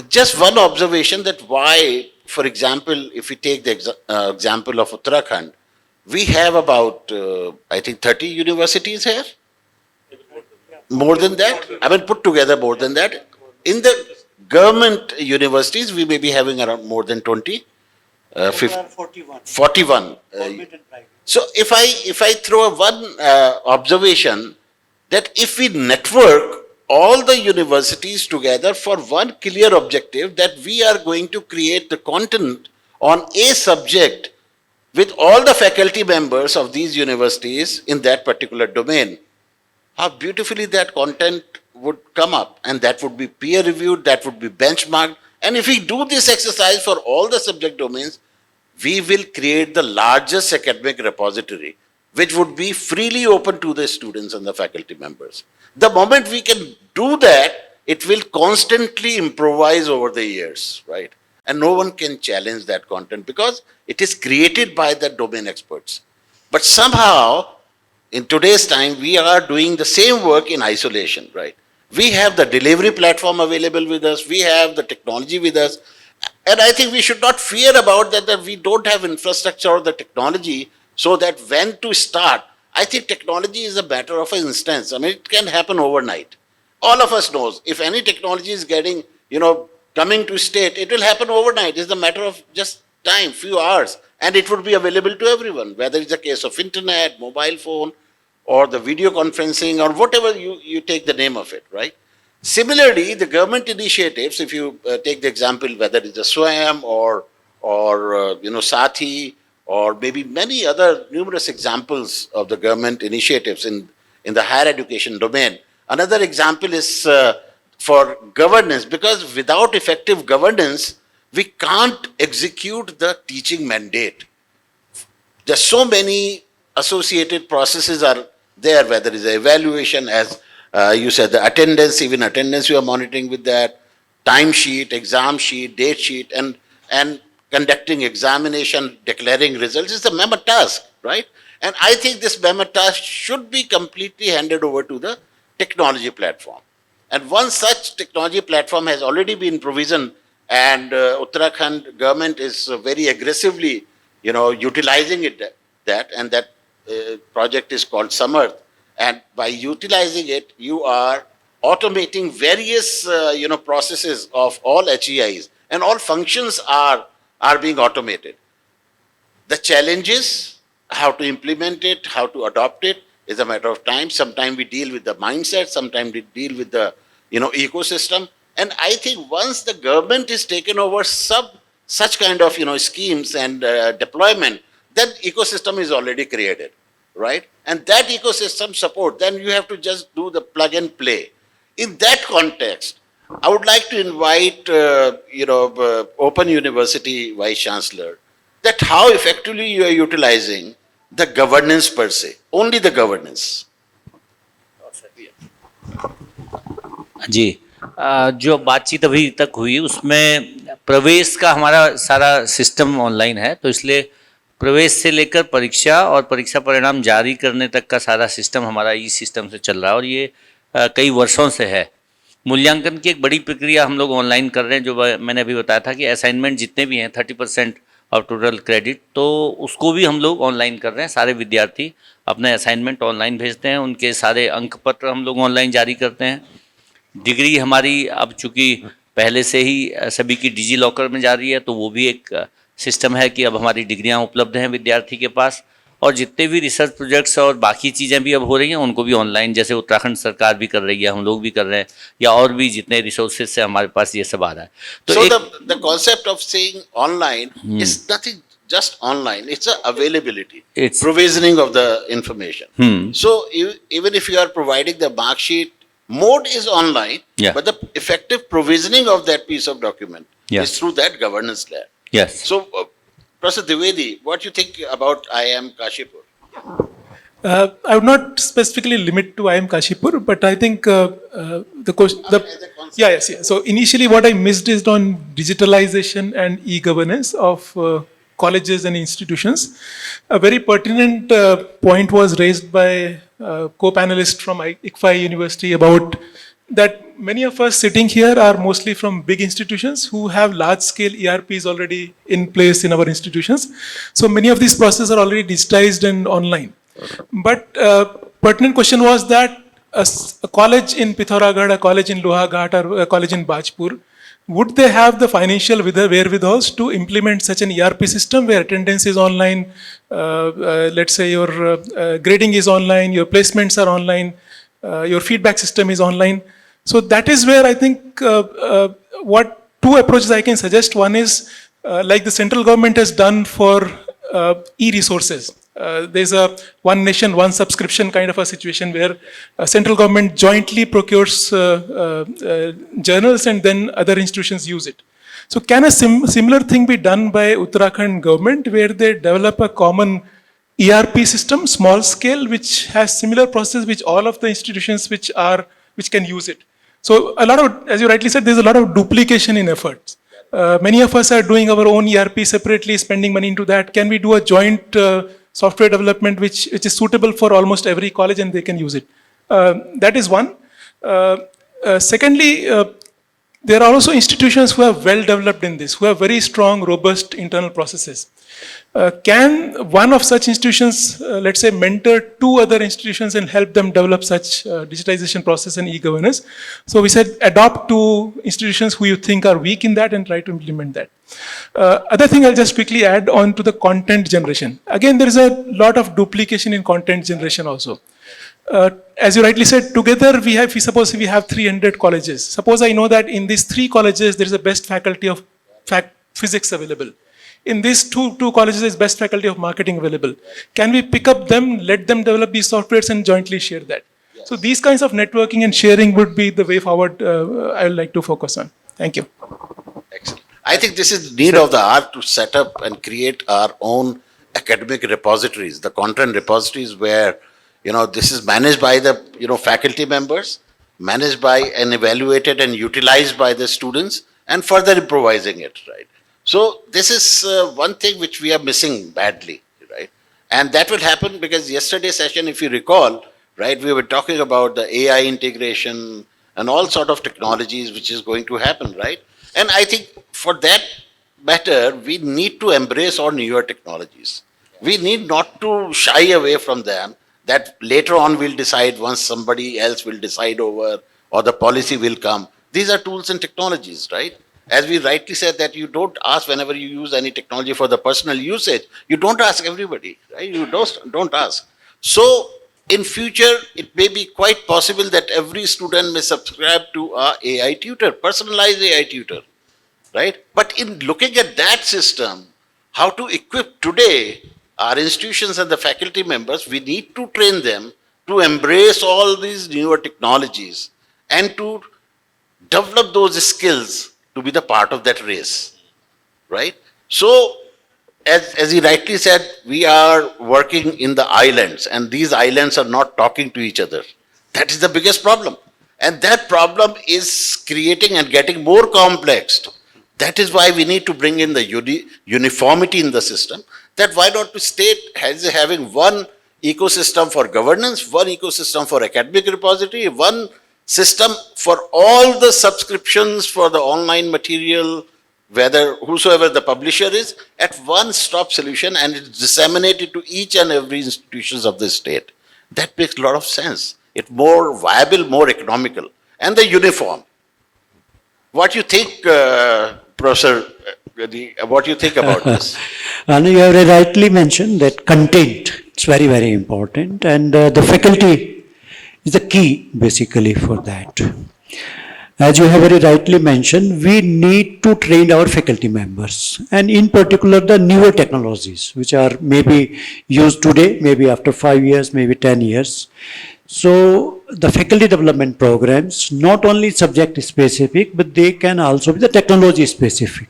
Just one observation that why, for example, if we take the example of Uttarakhand, we have about, I think, 30 universities here. More than that? I mean, put together more than that. In the government universities, we may be having around more than 20, 41. 41. Government and private. So if I throw one observation that if we network all the universities together for one clear objective, that we are going to create the content on a subject with all the faculty members of these universities in that particular domain, how beautifully that content would come up, and that would be peer reviewed, that would be benchmarked. And if we do this exercise for all the subject domains, we will create the largest academic repository, which would be freely open to the students and the faculty members. The moment we can do that, it will constantly improvise over the years, right? And no one can challenge that content because it is created by the domain experts. But somehow, in today's time, we are doing the same work in isolation, right? We have the delivery platform available with us, we have the technology with us, and I think we should not fear about that we don't have infrastructure or the technology, so that when to start. I think technology is a matter of an instance. I mean, it can happen overnight. All of us knows if any technology is getting, coming to state, it will happen overnight. It's a matter of just time, few hours, and it would be available to everyone, whether it's a case of internet, mobile phone, or the video conferencing, or whatever you take the name of it, right? Similarly, the government initiatives, if you take the example, whether it's a SWAYAM or Sathi, or maybe many other numerous examples of the government initiatives in the higher education domain. Another example is for governance, because without effective governance, we can't execute the teaching mandate. There's so many associated processes are there, whether it's the evaluation, as you said, the attendance, even attendance we are monitoring with that, time sheet, exam sheet, date sheet, and conducting examination, declaring results is a mammoth task, right? And I think this mammoth task should be completely handed over to the technology platform. And one such technology platform has already been provisioned, and Uttarakhand government is very aggressively, utilizing that project is called Samarth. And by utilizing it, you are automating various, processes of all HEIs, and all functions are being automated. The challenges, how to implement it, how to adopt it, is a matter of time. Sometimes we deal with the mindset, sometimes we deal with the, ecosystem. And I think once the government is taken over such kind of, schemes and deployment, then ecosystem is already created, right? And that ecosystem support, then you have to just do the plug and play. In that context, I would like to invite, Open University Vice Chancellor, that how effectively you are utilizing the governance per se, only the governance. जी, जो बातचीत अभी तक हुई उसमें प्रवेश का हमारा सारा सिस्टम ऑनलाइन है, तो इसलिए प्रवेश से लेकर परीक्षा और परीक्षा परिणाम जारी करने तक का सारा सिस्टम हमारा ई सिस्टम से चल रहा है, और ये कई वर्षों से है। मूल्यांकन की एक बड़ी प्रक्रिया हम लोग ऑनलाइन कर रहे हैं, जो मैंने अभी बताया था कि असाइनमेंट जितने भी हैं 30% ऑफ टोटल क्रेडिट, तो उसको भी हम लोग ऑनलाइन कर रहे हैं। सारे विद्यार्थी अपने असाइनमेंट ऑनलाइन भेजते हैं, उनके सारे अंक पत्र हम लोग ऑनलाइन जारी करते हैं। डिग्री हमारी अब चूँकि पहले से ही सभी की डिजी लॉकर में जा रही है, तो वो भी एक सिस्टम है कि अब हमारी डिग्रियां उपलब्ध हैं विद्यार्थी के पास, और जितने भी रिसर्च प्रोजेक्ट्स और बाकी चीज़ें भी अब हो रही हैं उनको भी ऑनलाइन, जैसे उत्तराखंड सरकार भी कर रही है, हम लोग भी कर रहे हैं, या और भी जितने रिसोर्सेज से हमारे पास ये सब आ रहा है। तो the concept of saying online is nothing just online, it's a availability, It's- provisioning of the information. So even if you are providing the mark sheet, mode is online, Yeah. but the effective provisioning of that piece of document Yeah. is through that governance layer. Yes, So, Professor Dwivedi, what you think about IIM Kashipur? I would not specifically limit to IIM Kashipur, but I think the question. as a concept. Yes. So initially, what I missed is on digitalization and e-governance of colleges and institutions. A very pertinent point was raised by co-panelist from ICFI University about that many of us sitting here are mostly from big institutions who have large-scale ERPs already in place in our institutions. So many of these processes are already digitized and online. But pertinent question was that a college in Pithoragarh, a college in Lohaghat, or a college in Bajpur, would they have the financial wherewithals to implement such an ERP system where attendance is online, let's say your grading is online, your placements are online, your feedback system is online? So that is where I think what two approaches I can suggest. One is like the central government has done for e-resources. There's a one nation, one subscription kind of a situation where central government jointly procures journals and then other institutions use it. So can a similar thing be done by Uttarakhand government where they develop a common ERP system, small scale, which has similar process which all of the institutions which can use it? So a lot of, as you rightly said, there's a lot of duplication in efforts. Many of us are doing our own ERP separately, spending money into that. Can we do a joint software development which is suitable for almost every college and they can use it? That is one. Secondly, there are also institutions who are well developed in this, who have very strong, robust internal processes. Can one of such institutions, let's say, mentor two other institutions and help them develop such digitization process and e-governance? So we said adopt two institutions who you think are weak in that and try to implement that. Other thing I'll just quickly add on to the content generation. Again, there is a lot of duplication in content generation also. As you rightly said, together we suppose we have 300 colleges. Suppose I know that in these 3 colleges there is a best faculty of physics available. In these two colleges there is best faculty of marketing available. Can we pick up them, let them develop these softwares and jointly share that? Yes. So these kinds of networking and sharing would be the way forward I would like to focus on. Thank you. Excellent. I think this is the need of the hour to set up and create our own academic repositories, the content repositories where, this is managed by the, faculty members, managed by and evaluated and utilized by the students, and further improvising it, right? So this is one thing which we are missing badly, right? And that will happen because yesterday's session, if you recall, right, we were talking about the AI integration and all sort of technologies which is going to happen, right? And I think for that matter, we need to embrace all newer technologies. We need not to shy away from them, that later on we'll decide once somebody else will decide over or the policy will come. These are tools and technologies, right? As we rightly said that you don't ask whenever you use any technology for the personal usage, you don't ask everybody, right? You don't ask. So in future, it may be quite possible that every student may subscribe to a AI tutor, personalized AI tutor, right? But in looking at that system, how to equip today our institutions and the faculty members, we need to train them to embrace all these newer technologies and to develop those skills to be the part of that race, right? So, as he rightly said, we are working in the islands and these islands are not talking to each other. That is the biggest problem. And that problem is creating and getting more complex. That is why we need to bring in the uniformity in the system. That why not the state has having one ecosystem for governance, one ecosystem for academic repository, one system for all the subscriptions for the online material, whether whosoever the publisher is, at one-stop solution, and it's disseminated to each and every institutions of the state. That makes a lot of sense. It's more viable, more economical, and the uniform. What do you think, Professor? What do you think about this? Anu, you have rightly mentioned that content is very, very important, and the faculty is the key basically for that. As you have very rightly mentioned, we need to train our faculty members, and in particular the newer technologies which are maybe used today, maybe after 5 years, maybe 10 years. So the faculty development programs, not only subject specific, but they can also be the technology specific.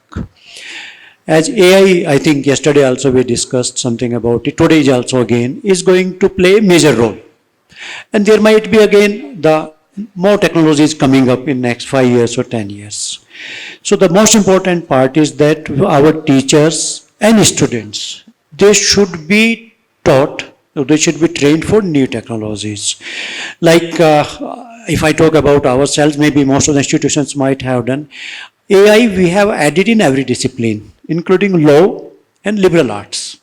As AI, I think yesterday also we discussed something about it, today is also again, is going to play a major role. And there might be again the more technologies coming up in next 5 years or 10 years. So the most important part is that our teachers and students, they should be taught, they should be trained for new technologies. Like if I talk about ourselves, maybe most of the institutions might have done. AI we have added in every discipline, including law and liberal arts.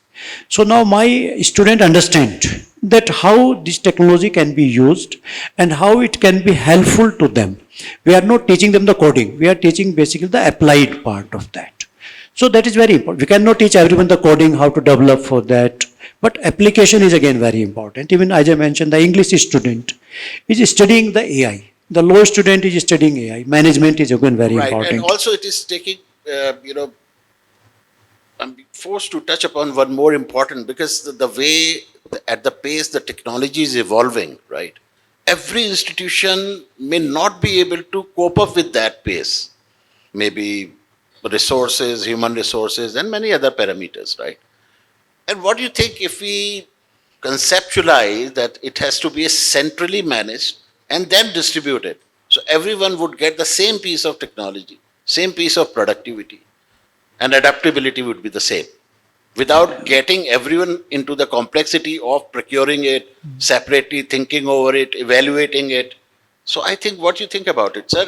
So now my student understand that how this technology can be used and how it can be helpful to them. We are not teaching them the coding, we are teaching basically the applied part of that. So that is very important. We cannot teach everyone the coding, how to develop for that, but application is again very important. Even as I mentioned, the English student is studying the AI. The law student is studying AI. Management is again very Right, important. and also it is taking, I'm being forced to touch upon one more important, because the way, at the pace the technology is evolving, right? Every institution may not be able to cope up with that pace. Maybe resources, human resources, and many other parameters, right? And what do you think if we conceptualize that it has to be centrally managed and then distributed? So everyone would get the same piece of technology, same piece of productivity, and adaptability would be the same, without getting everyone into the complexity of procuring it separately, thinking over it, evaluating it. So I think, what do you think about it, sir?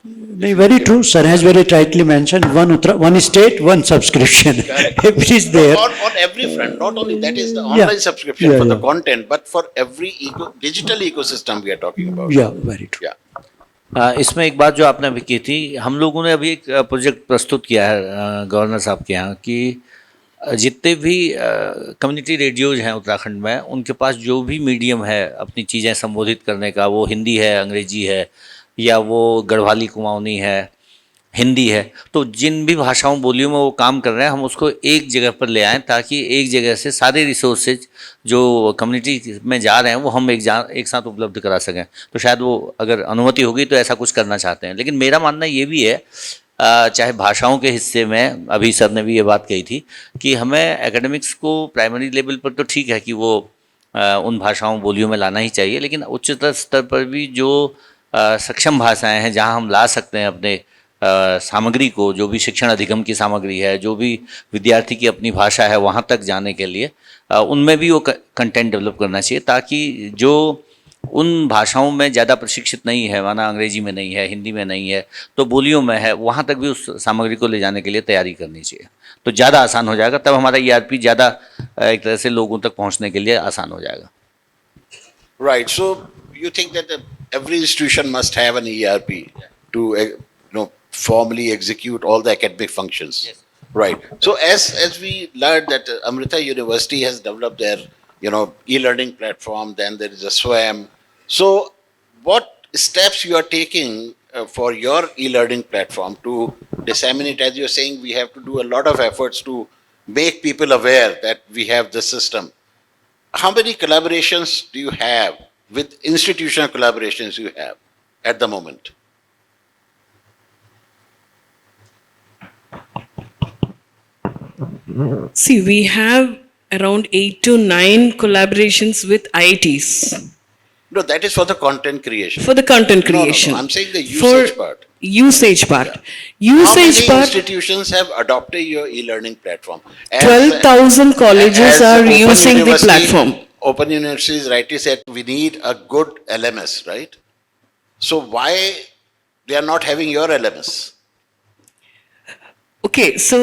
Very true. Sir has very rightly mentioned one state, one subscription. It is there. On every front, not only that is the Yeah. online subscription Yeah, for the yeah. content, but for every digital ecosystem we are talking about. Yeah, very true. Yeah. इसमें एक बात जो आपने अभी की थी, हम लोगों ने अभी एक प्रोजेक्ट प्रस्तुत किया है गवर्नर साहब के यहाँ कि जितने भी कम्युनिटी रेडियोज हैं उत्तराखंड में, उनके पास जो भी मीडियम है अपनी चीज़ें संबोधित करने का, वो हिंदी है, अंग्रेजी है, या वो गढ़वाली कुमाऊनी है, हिंदी है, तो जिन भी भाषाओं बोलियों में वो काम कर रहे हैं, हम उसको एक जगह पर ले आएँ ताकि एक जगह से सारे रिसोर्सेज जो कम्युनिटी में जा रहे हैं वो हम एक साथ उपलब्ध करा सकें। तो शायद वो अगर अनुमति होगी तो ऐसा कुछ करना चाहते हैं। लेकिन मेरा मानना ये भी है, चाहे भाषाओं के हिस्से में, अभी सर ने भी ये बात कही थी कि हमें एकेडमिक्स को प्राइमरी लेवल पर तो ठीक है कि वो उन भाषाओं बोलियों में लाना ही चाहिए, लेकिन उच्चतर स्तर पर भी जो सक्षम भाषाएं हैं जहां हम ला सकते हैं अपने सामग्री को, जो भी शिक्षण अधिगम की सामग्री है, जो भी विद्यार्थी की अपनी भाषा है, वहाँ तक जाने के लिए उनमें भी वो कंटेंट डेवलप करना चाहिए, ताकि जो उन भाषाओं में ज़्यादा प्रशिक्षित नहीं है, माना अंग्रेजी में नहीं है, हिंदी में नहीं है, तो बोलियों में है, वहाँ तक भी उस सामग्री को ले जाने के लिए तैयारी करनी चाहिए, तो ज़्यादा आसान हो जाएगा। तब हमारा ERP ज़्यादा एक तरह से लोगों तक पहुँचने के लिए आसान हो जाएगा। Right. So you think that every institution must have an ERP to formally execute all the academic functions. Yes. Right. So as we learned that Amrita University has developed their e-learning platform, then there is a SWAM. So what steps you are taking for your e-learning platform to disseminate? As you're saying, we have to do a lot of efforts to make people aware that we have this system. How many collaborations do you have with institutional collaborations you have at the moment? See, we have around 8 to 9 collaborations with IITs No, that is for the content creation. for the content No, no, no, creation. I'm saying the usage part. Usage part. How Usage many part. institutions have adopted your e-learning platform? As- 12,000 colleges as are Open using the University- platform. Open University rightly said we need a good LMS, right? So why they are not having your LMS? Okay, so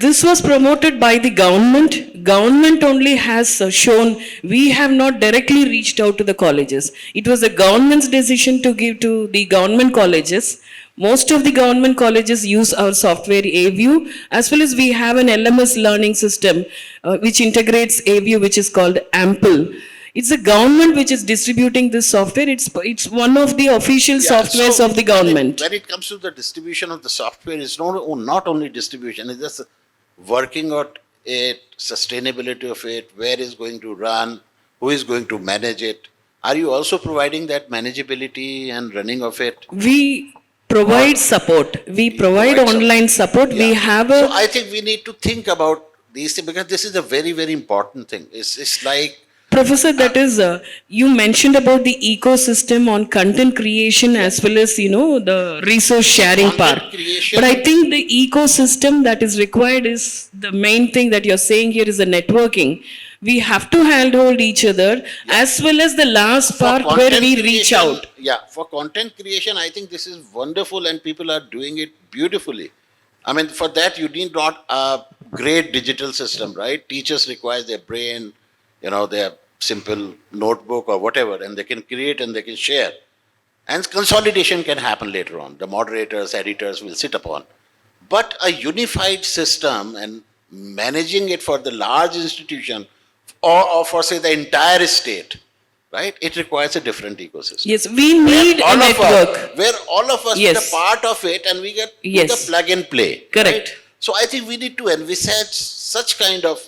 this was promoted by the government. Government only has shown, we have not directly reached out to the colleges. It was the government's decision to give to the government colleges. Most of the government colleges use our software AView, as well as we have an LMS learning system which integrates AView, which is called Ample. It's the government which is distributing this software. It's one of the official Yeah, softwares so of the government. When it comes to the distribution of the software, it's not only distribution, it's just working out it, sustainability of it, where is going to run, who is going to manage it. Are you also providing that manageability and running of it? We provide support. We provide provide online support. We Yeah. have So a, I think we need to think about these things, because this is a very, very important thing. It's like, Professor, that is, you mentioned about the ecosystem on content creation as well as, the resource sharing Content part. creation- But I think the ecosystem that is required is the main thing that you're saying here is the networking. We have to handhold each other as well as the last for part where content we reach creation- out. Yeah, for content creation, I think this is wonderful and people are doing it beautifully. I mean, for that, you need not a great digital system, right? Teachers require their brain, their simple notebook or whatever, and they can create and they can share. And consolidation can happen later on. The moderators, editors will sit upon. But a unified system and managing it for the large institution or for, say, the entire state, right? It requires a different ecosystem. Yes, we need a network. Where all of us Yes. is a part of it and we get Yes. the plug and play. Correct. right? So I think we need to envisage such kind of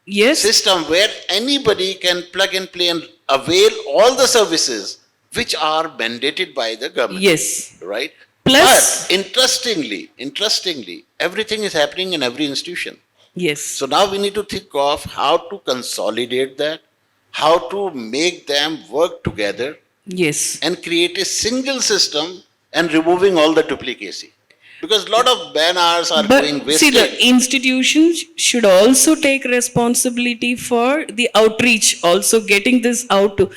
Yes, system where anybody can plug and play and avail all the services which are mandated by the government. yes. Right? Plus- but interestingly, everything is happening in every institution. Yes. So now we need to think of how to consolidate that, how to make them work together Yes. and create a single system and removing all the duplicacy. Because a lot of man-hours are going But see, wasted. the institutions should also take responsibility for the outreach, also getting this out to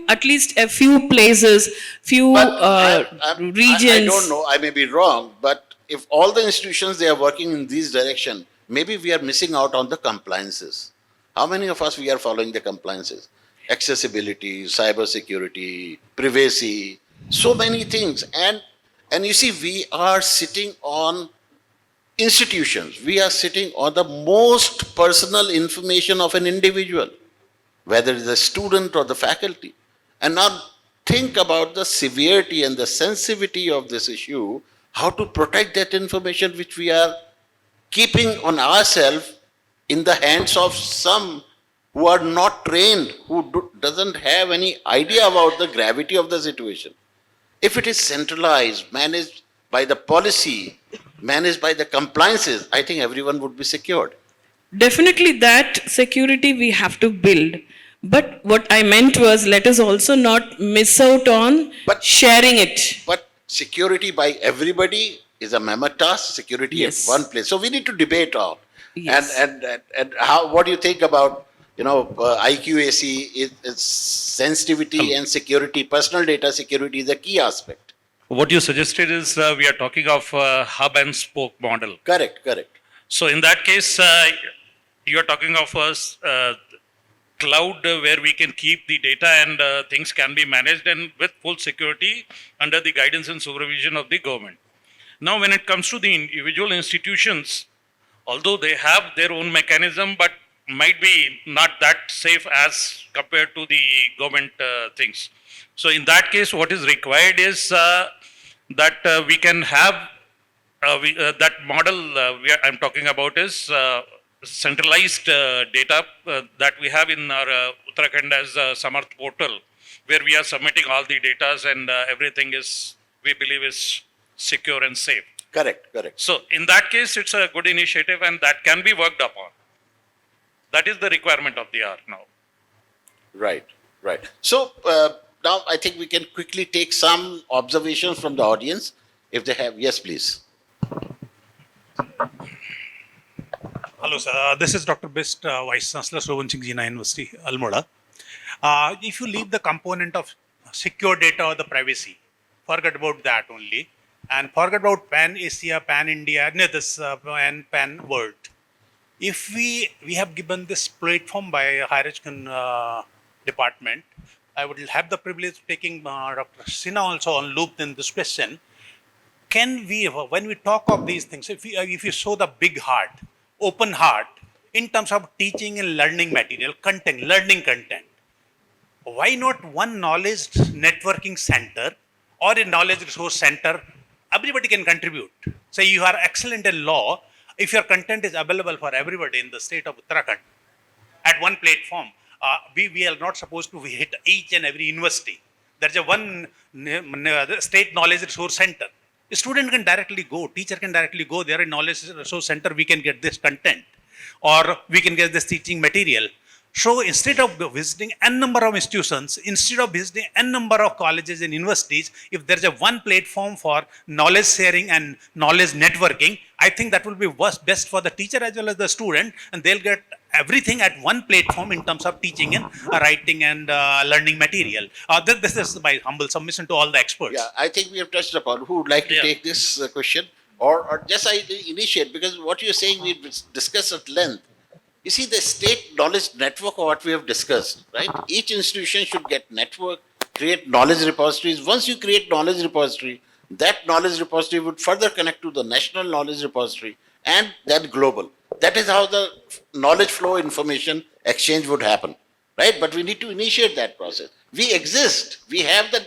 at least a few places, few regions. I don't know, I may be wrong, but if all the institutions, they are working in this direction, maybe we are missing out on the compliances. How many of us we are following the compliances? Accessibility, cyber security, privacy, so many things. And you see, we are sitting on institutions. We are sitting on the most personal information of an individual, whether it's the student or the faculty. And now think about the severity and the sensitivity of this issue, how to protect that information which we are keeping on ourselves in the hands of some who are not trained, who doesn't have any idea about the gravity of the situation. If it is centralized, managed by the policy, managed by the compliances, I think everyone would be secured. Definitely that security we have to build. But what I meant was, let us also not miss out on But- sharing it. But security by everybody is a mammoth task, security Yes. at one place. So we need to debate on. Yes. And how, what do you think about, IQAC, its sensitivity and security, personal data security is a key aspect. What you suggested is we are talking of hub and spoke model. Correct. So in that case, you are talking of a cloud where we can keep the data and things can be managed and with full security under the guidance and supervision of the government. Now, when it comes to the individual institutions, although they have their own mechanism, but might be not that safe as compared to the government things. So in that case, what is required is that we can have that model I'm talking about is centralized data that we have in our Uttarakhand as Samarth portal, where we are submitting all the data and everything is, we believe, is secure and safe. Correct. So in that case, it's a good initiative and that can be worked upon. That is the requirement of the hour now. Right. So now I think we can quickly take some observations from the audience. If they have, yes, please. Hello, sir. This is Dr. Best, Vice Chancellor, Shravan Singh Jina University, Almora. If you leave the component of secure data or the privacy, forget about that only, and forget about pan-Asia, pan-India, and pan-world. If we have given this platform by Higher Education Department, I would have the privilege of taking Dr. Sinha also on loop in this question. Can we, when we talk of these things, if you show the big heart, open heart, in terms of teaching and learning material, content, learning content, why not one knowledge networking center or a knowledge resource center? Everybody can contribute. Say you are excellent in law, if your content is available for everybody in the state of Uttarakhand at one platform, we are not supposed to hit each and every university. There's a one state knowledge resource center. A student can directly go, teacher can directly go there in knowledge resource center, we can get this content or we can get this teaching material. So instead of visiting n number of institutions, instead of visiting n number of colleges and universities, if there's a one platform for knowledge sharing and knowledge networking, I think that will be best for the teacher as well as the student, and they'll get everything at one platform in terms of teaching and writing and learning material. This is my humble submission to all the experts. Yeah, I think we have touched upon. Who would like to Yeah. take this question? Or just I initiate, because what you're saying we discussed at length. You see, the state knowledge network, what we have discussed, right? Each institution should get network, create knowledge repositories. Once you create knowledge repository, that knowledge repository would further connect to the national knowledge repository and then global. That is how the knowledge flow information exchange would happen, right? But we need to initiate that process. We exist. We have the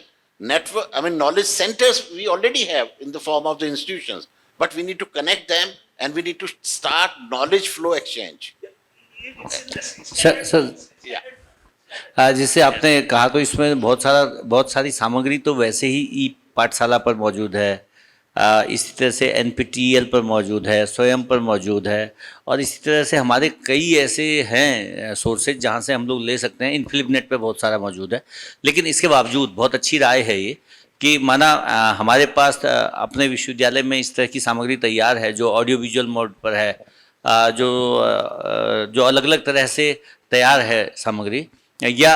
network, I mean, knowledge centers we already have in the form of the institutions, but we need to connect them and we need to start knowledge flow exchange. Sir जैसे आपने कहा तो इसमें बहुत सारी सामग्री तो वैसे ही ई पाठशाला पर मौजूद है, इसी तरह से NPTEL पर मौजूद है, स्वयं पर मौजूद है, और इसी तरह से हमारे कई ऐसे हैं सोर्सेज जहाँ से हम लोग ले सकते हैं। इनफिलिपनेट पे बहुत सारा मौजूद है। लेकिन इसके बावजूद बहुत अच्छी राय है ये कि माना हमारे पास अपने विश्वविद्यालय में इस तरह की सामग्री तैयार है जो ऑडियो विजुअल मोड पर है, जो अलग अलग तरह से तैयार है सामग्री, या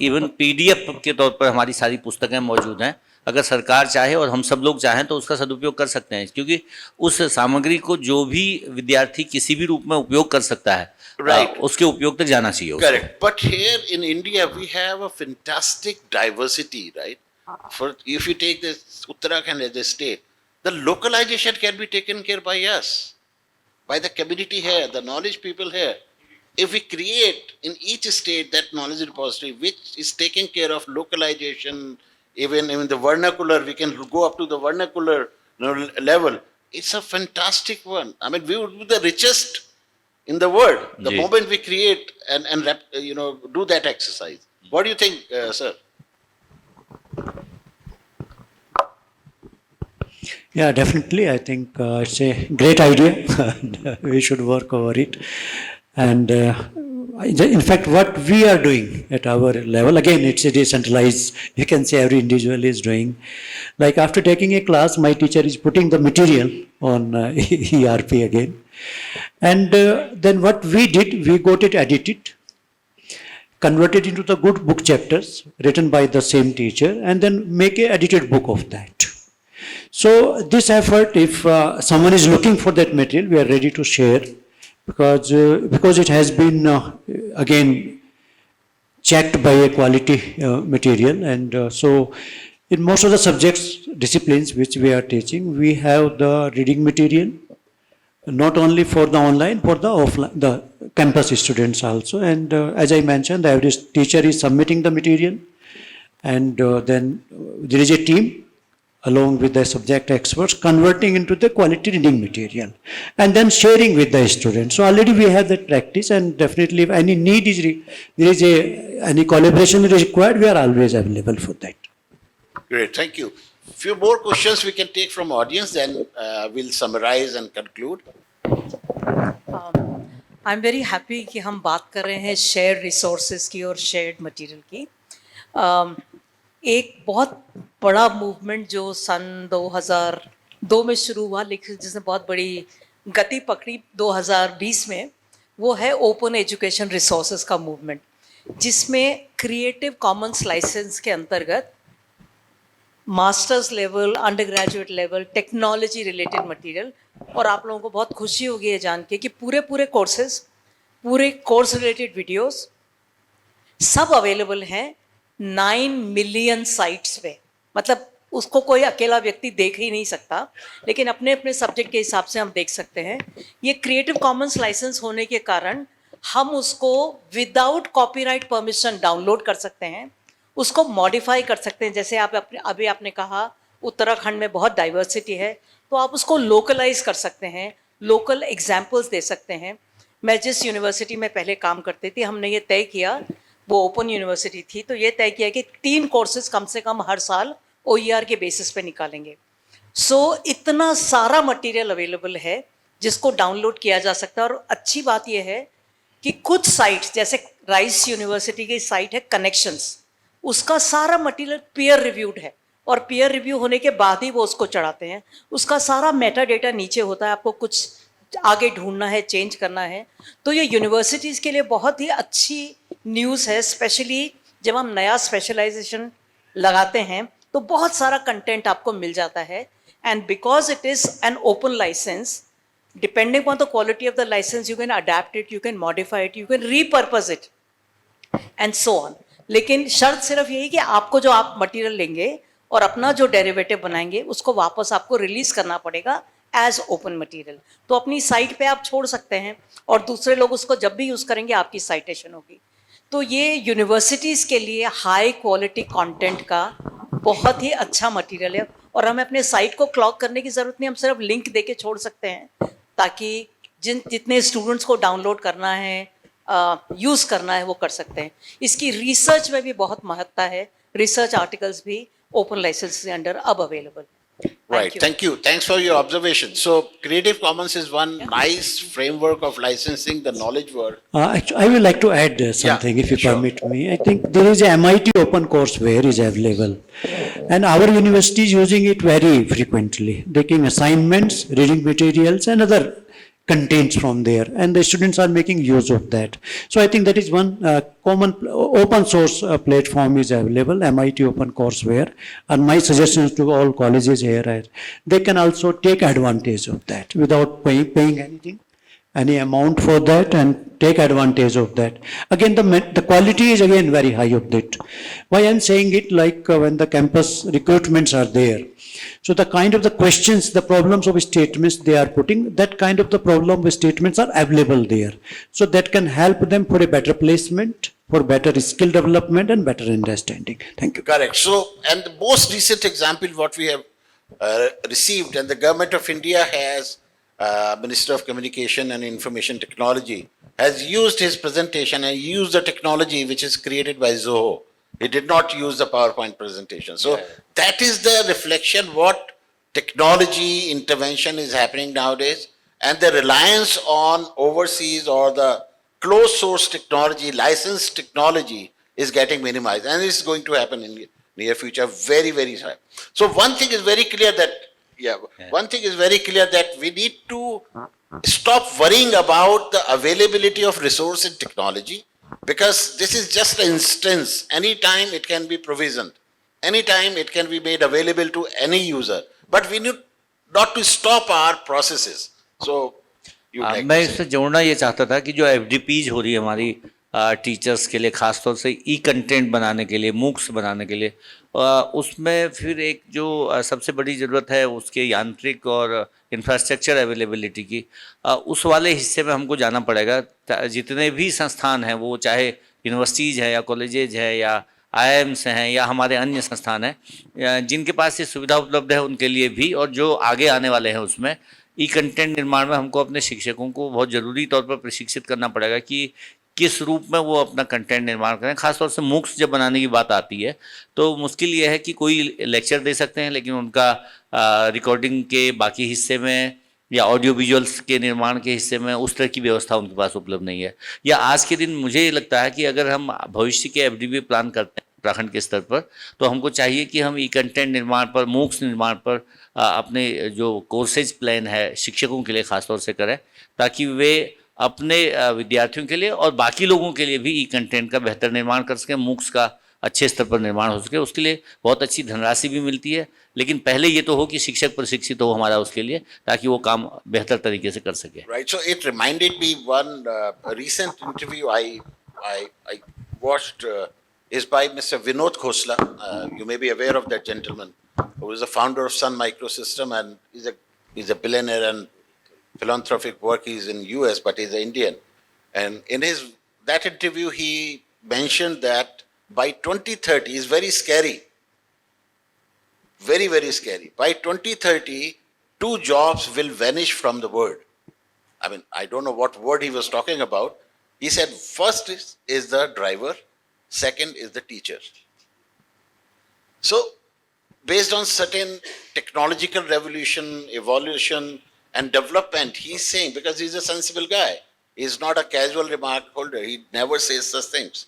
इवन PDF के तौर पर हमारी सारी पुस्तकें मौजूद हैं। अगर सरकार चाहे और हम सब लोग चाहें तो उसका सदुपयोग कर सकते हैं, क्योंकि उस सामग्री को जो भी विद्यार्थी किसी भी रूप में उपयोग कर सकता है, Right. उसके उपयोग तक जाना चाहिए उसको। Correct. But here in India, we have a fantastic diversity, right? For if you take this Uttarakhand as a state, the localization can be taken care by us, by the community here, the knowledge people here. If we create in each state that knowledge repository which is taking care of localization, even in the vernacular, we can go up to the vernacular level. It's a fantastic one. I mean, we would be the richest in the world the Ji. moment we create and do that exercise. What do you think, sir? Yeah, definitely. I think it's a great idea. And, we should work over it. And in fact, what we are doing at our level, again, it's a decentralized, you can say every individual is doing. Like after taking a class, my teacher is putting the material on ERP again. And then what we did, we got it edited, converted into the good book chapters written by the same teacher, and then make a edited book of that. So this effort, if someone is looking for that material, we are ready to share, because it has been again checked by a quality material, and so in most of the subjects disciplines which we are teaching, we have the reading material, not only for the online, for the offline, the campus students also. And as I mentioned, every teacher is submitting the material, and then there is a team along with the subject experts converting into the quality reading material and then sharing with the students. So already we have that practice, and definitely if any need is, any collaboration is required, we are always available for that. Great, thank you. Few more questions we can take from audience, then we'll summarize and conclude. I am very happy कि हम बात कर रहे हैं share resources की और shared material की। एक बहुत बड़ा मूवमेंट जो सन 2002 में शुरू हुआ, लेकिन जिसने बहुत बड़ी गति पकड़ी 2020 में, वो है ओपन एजुकेशन रिसोर्सेज का मूवमेंट, जिसमें क्रिएटिव कॉमन्स लाइसेंस के अंतर्गत masters level, under graduate level, technology related material, और आप लोगों को बहुत खुशी होगी ये जान के कि पूरे कोर्सेज, पूरे कोर्स रिलेटेड वीडियोस सब अवेलेबल हैं 9 मिलियन साइट्स पे। मतलब उसको कोई अकेला व्यक्ति देख ही नहीं सकता, लेकिन अपने अपने सब्जेक्ट के हिसाब से हम देख सकते हैं। ये क्रिएटिव कॉमन्स लाइसेंस होने के कारण हम उसको विदाउट कॉपीराइट परमिशन डाउनलोड कर सकते हैं, उसको मॉडिफाई कर सकते हैं। जैसे अभी आपने कहा उत्तराखंड में बहुत डाइवर्सिटी है, तो आप उसको लोकलाइज कर सकते हैं, लोकल एग्जाम्पल्स दे सकते हैं। मैं जिस यूनिवर्सिटी में पहले काम करती थी, हमने ये तय किया, वो ओपन यूनिवर्सिटी थी, तो ये तय किया कि 3 कोर्सेज कम से कम हर साल OER के बेसिस पे निकालेंगे। सो इतना सारा मटेरियल अवेलेबल है जिसको डाउनलोड किया जा सकता है। और अच्छी बात यह है कि कुछ साइट्स, जैसे राइस यूनिवर्सिटी की साइट है कनेक्शंस, उसका सारा मटेरियल पीयर रिव्यूड है, और पीयर रिव्यू होने के बाद ही वो उसको चढ़ाते हैं। उसका सारा मेटा डेटा नीचे होता है, आपको कुछ आगे ढूंढना है, चेंज करना है। तो ये यूनिवर्सिटीज़ के लिए बहुत ही अच्छी न्यूज़ है, स्पेशली जब हम नया स्पेशलाइजेशन लगाते हैं तो बहुत सारा कंटेंट आपको मिल जाता है। And because it is an open license, Depending upon the quality of the license, you can adapt it, you can modify it, you can repurpose it, and so on. लेकिन शर्त सिर्फ यही कि आपको जो आप मटेरियल लेंगे और अपना जो डेरिवेटिव बनाएंगे उसको वापस आपको रिलीज करना पड़ेगा एज ओपन मटेरियल. तो अपनी साइट पे आप छोड़ सकते हैं और दूसरे लोग उसको जब भी यूज करेंगे आपकी साइटेशन होगी. तो ये यूनिवर्सिटीज के लिए हाई क्वालिटी कंटेंट का बहुत ही अच्छा मटेरियल है और हमें अपने साइट को क्लॉग करने की जरूरत नहीं, हम सिर्फ लिंक देके छोड़ सकते हैं ताकि जितने स्टूडेंट्स को डाउनलोड करना है, यूज करना है, वो कर सकते हैं. इसकी रिसर्च में भी बहुत महत्ता है. रिसर्च आर्टिकल्स भी ओपन लाइसेंस के अंडर अब available. Right, thank you. Thanks for your observation. So, Creative Commons is one nice framework of licensing the knowledge work. Actually, I would like to add something, if you sure. permit me. I think there is a MIT open courseware is available, and our university is using it very frequently, taking assignments, reading materials, and other contents from there, and the students are making use of that. So I think that is one common open source platform is available, MIT Open Courseware, and my suggestions to all colleges here are they can also take advantage of that without paying anything, any amount for that, and take advantage of that. Again, the quality is again very high of that. Why I'm saying it, like when the campus recruitments are there, so the kind of the questions, the problems of statements they are putting, that kind of the problem with statements are available there. So that can help them for a better placement, for better skill development and better understanding. Thank you. Correct. So, and the most recent example what we have received, and the government of India has, Minister of Communication and Information Technology, has used his presentation and used the technology which is created by Zoho. He did not use the PowerPoint presentation. So that is the reflection what technology intervention is happening nowadays, and the reliance on overseas or the closed source technology, licensed technology is getting minimized, and it's going to happen in the near future very, very high. So one thing is very clear that, one thing is very clear that we need to stop worrying about the availability of resource and technology, because this is just an instance. Anytime it can be provisioned, anytime it can be made available to any user, but we need not to stop our processes. So you like मैं to say. इससे जोड़ना ये चाहता था कि जो एफडीपीज हो रही है हमारी टीचर्स के लिए, खासतौर से ई कंटेंट बनाने के लिए, मूक्स बनाने के लिए, उसमें फिर एक जो सबसे बड़ी ज़रूरत है उसके यांत्रिक और इंफ्रास्ट्रक्चर अवेलेबिलिटी की, उस वाले हिस्से में हमको जाना पड़ेगा. जितने भी संस्थान हैं, वो चाहे यूनिवर्सिटीज़ हैं या कॉलेजेज है या IIMs हैं या हमारे अन्य संस्थान हैं, जिनके पास ये सुविधा उपलब्ध है उनके लिए भी, और जो आगे आने वाले हैं उसमें ई कंटेंट निर्माण में हमको अपने शिक्षकों को बहुत ज़रूरी तौर पर प्रशिक्षित करना पड़ेगा कि किस रूप में वो अपना कंटेंट निर्माण करें. खासतौर से मूक्स जब बनाने की बात आती है तो मुश्किल ये है कि कोई लेक्चर दे सकते हैं लेकिन उनका रिकॉर्डिंग के बाकी हिस्से में या ऑडियो विजुअल्स के निर्माण के हिस्से में उस तरह की व्यवस्था उनके पास उपलब्ध नहीं है. या आज के दिन मुझे ये लगता है कि अगर हम भविष्य के FDP प्लान करते हैं उत्तराखंड के स्तर पर, तो हमको चाहिए कि हम ई कंटेंट निर्माण पर, मूक्स निर्माण पर अपने जो कोर्सेज प्लान है शिक्षकों के लिए खासतौर से करें, ताकि वे अपने विद्यार्थियों के लिए और बाकी लोगों के लिए भी ई कंटेंट का बेहतर निर्माण कर सकें, मूक्स का अच्छे स्तर पर निर्माण हो सके. उसके लिए बहुत अच्छी धनराशि भी मिलती है, लेकिन पहले ये तो हो कि शिक्षक प्रशिक्षित हो हमारा उसके लिए, ताकि वो काम बेहतर तरीके से कर सके. Right. So it reminded me one recent interview I watched is by Mr. Vinod Khosla. You may be aware of that gentleman, who is the founder of Sun Microsystem, and he's a billionaire and philanthropic work. He's in US, but he's an Indian. And in that interview, he mentioned that by 2030 is very scary. Very, very scary. By 2030, 2 jobs will vanish from the world. I mean, I don't know what word he was talking about. He said first is the driver, second is the teacher. So, based on certain technological revolution, evolution, and development, he's saying, because he's a sensible guy, he's not a casual remark holder, he never says such things.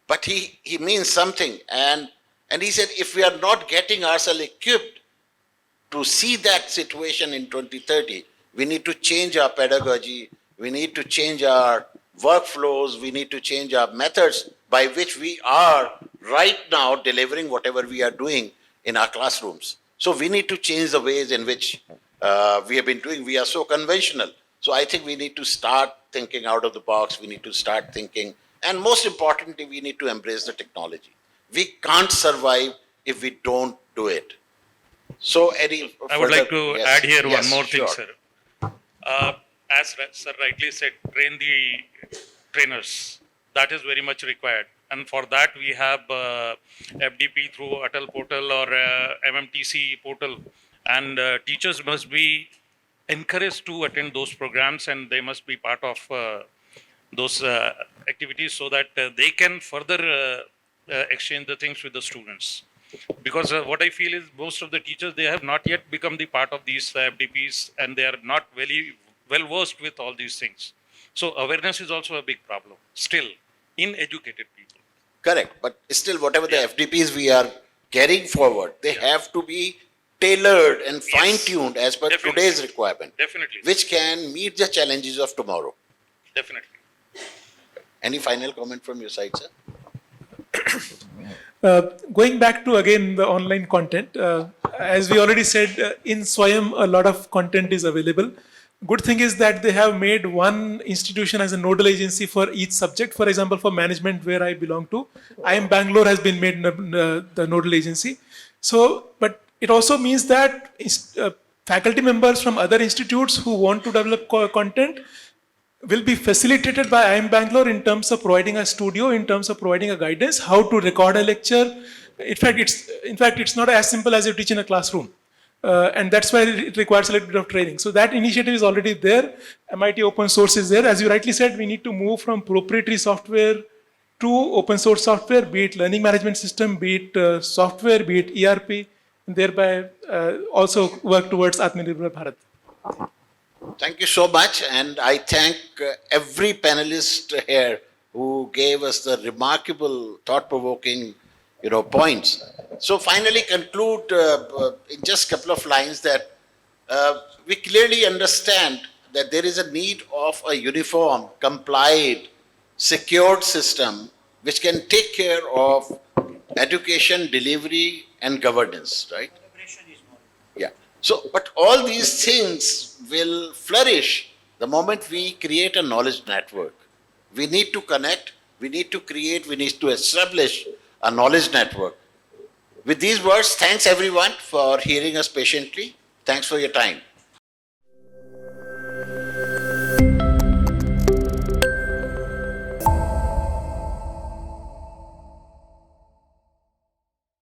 But he means something. And he said, if we are not getting ourselves equipped to see that situation in 2030, we need to change our pedagogy, we need to change our workflows, we need to change our methods by which we are right now delivering whatever we are doing in our classrooms. So we need to change the ways in which we have been doing. We are so conventional. So I think we need to start thinking out of the box. We need to start thinking, and most importantly, we need to embrace the technology. We can't survive if we don't do it. So, any I would like further- to yes, add here yes, one more thing, sure. sir. As sir rightly said, train the trainers. That is very much required. And for that, we have FDP through Atal portal or MMTC portal. And teachers must be encouraged to attend those programs, and they must be part of those activities so that they can further exchange the things with the students. Because what I feel is most of the teachers, they have not yet become the part of these FDPs, and they are not very well versed with all these things. So awareness is also a big problem still in educated people. Correct. But still, whatever the FDPs we are carrying forward, they have to be tailored and fine-tuned as per Definitely. today's requirement, Definitely. which can meet the challenges of tomorrow. Definitely. Any final comment from your side, sir? Going back to again the online content, as we already said, in Swayam a lot of content is available. Good thing is that they have made one institution as a nodal agency for each subject. For example, for management, where I belong to, IIM Bangalore has been made the nodal agency. So, but it also means that faculty members from other institutes who want to develop content will be facilitated by IIM Bangalore in terms of providing a studio, in terms of providing a guidance, how to record a lecture. In fact, it's not as simple as you teach in a classroom. And that's why it requires a little bit of training. So that initiative is already there. MIT open source is there. As you rightly said, we need to move from proprietary software to open source software, be it learning management system, be it software, be it ERP, and thereby also work towards Atmanirbhar Bharat. Thank you so much, and I thank every panelist here who gave us the remarkable, thought-provoking, points. So finally, conclude in just a couple of lines that we clearly understand that there is a need of a uniform, complied, secured system which can take care of education, delivery, and governance, right? Yeah. So, but all these things will flourish the moment we create a knowledge network. We need to connect, we need to create, we need to establish a knowledge network. With these words, thanks everyone for hearing us patiently. Thanks for your time.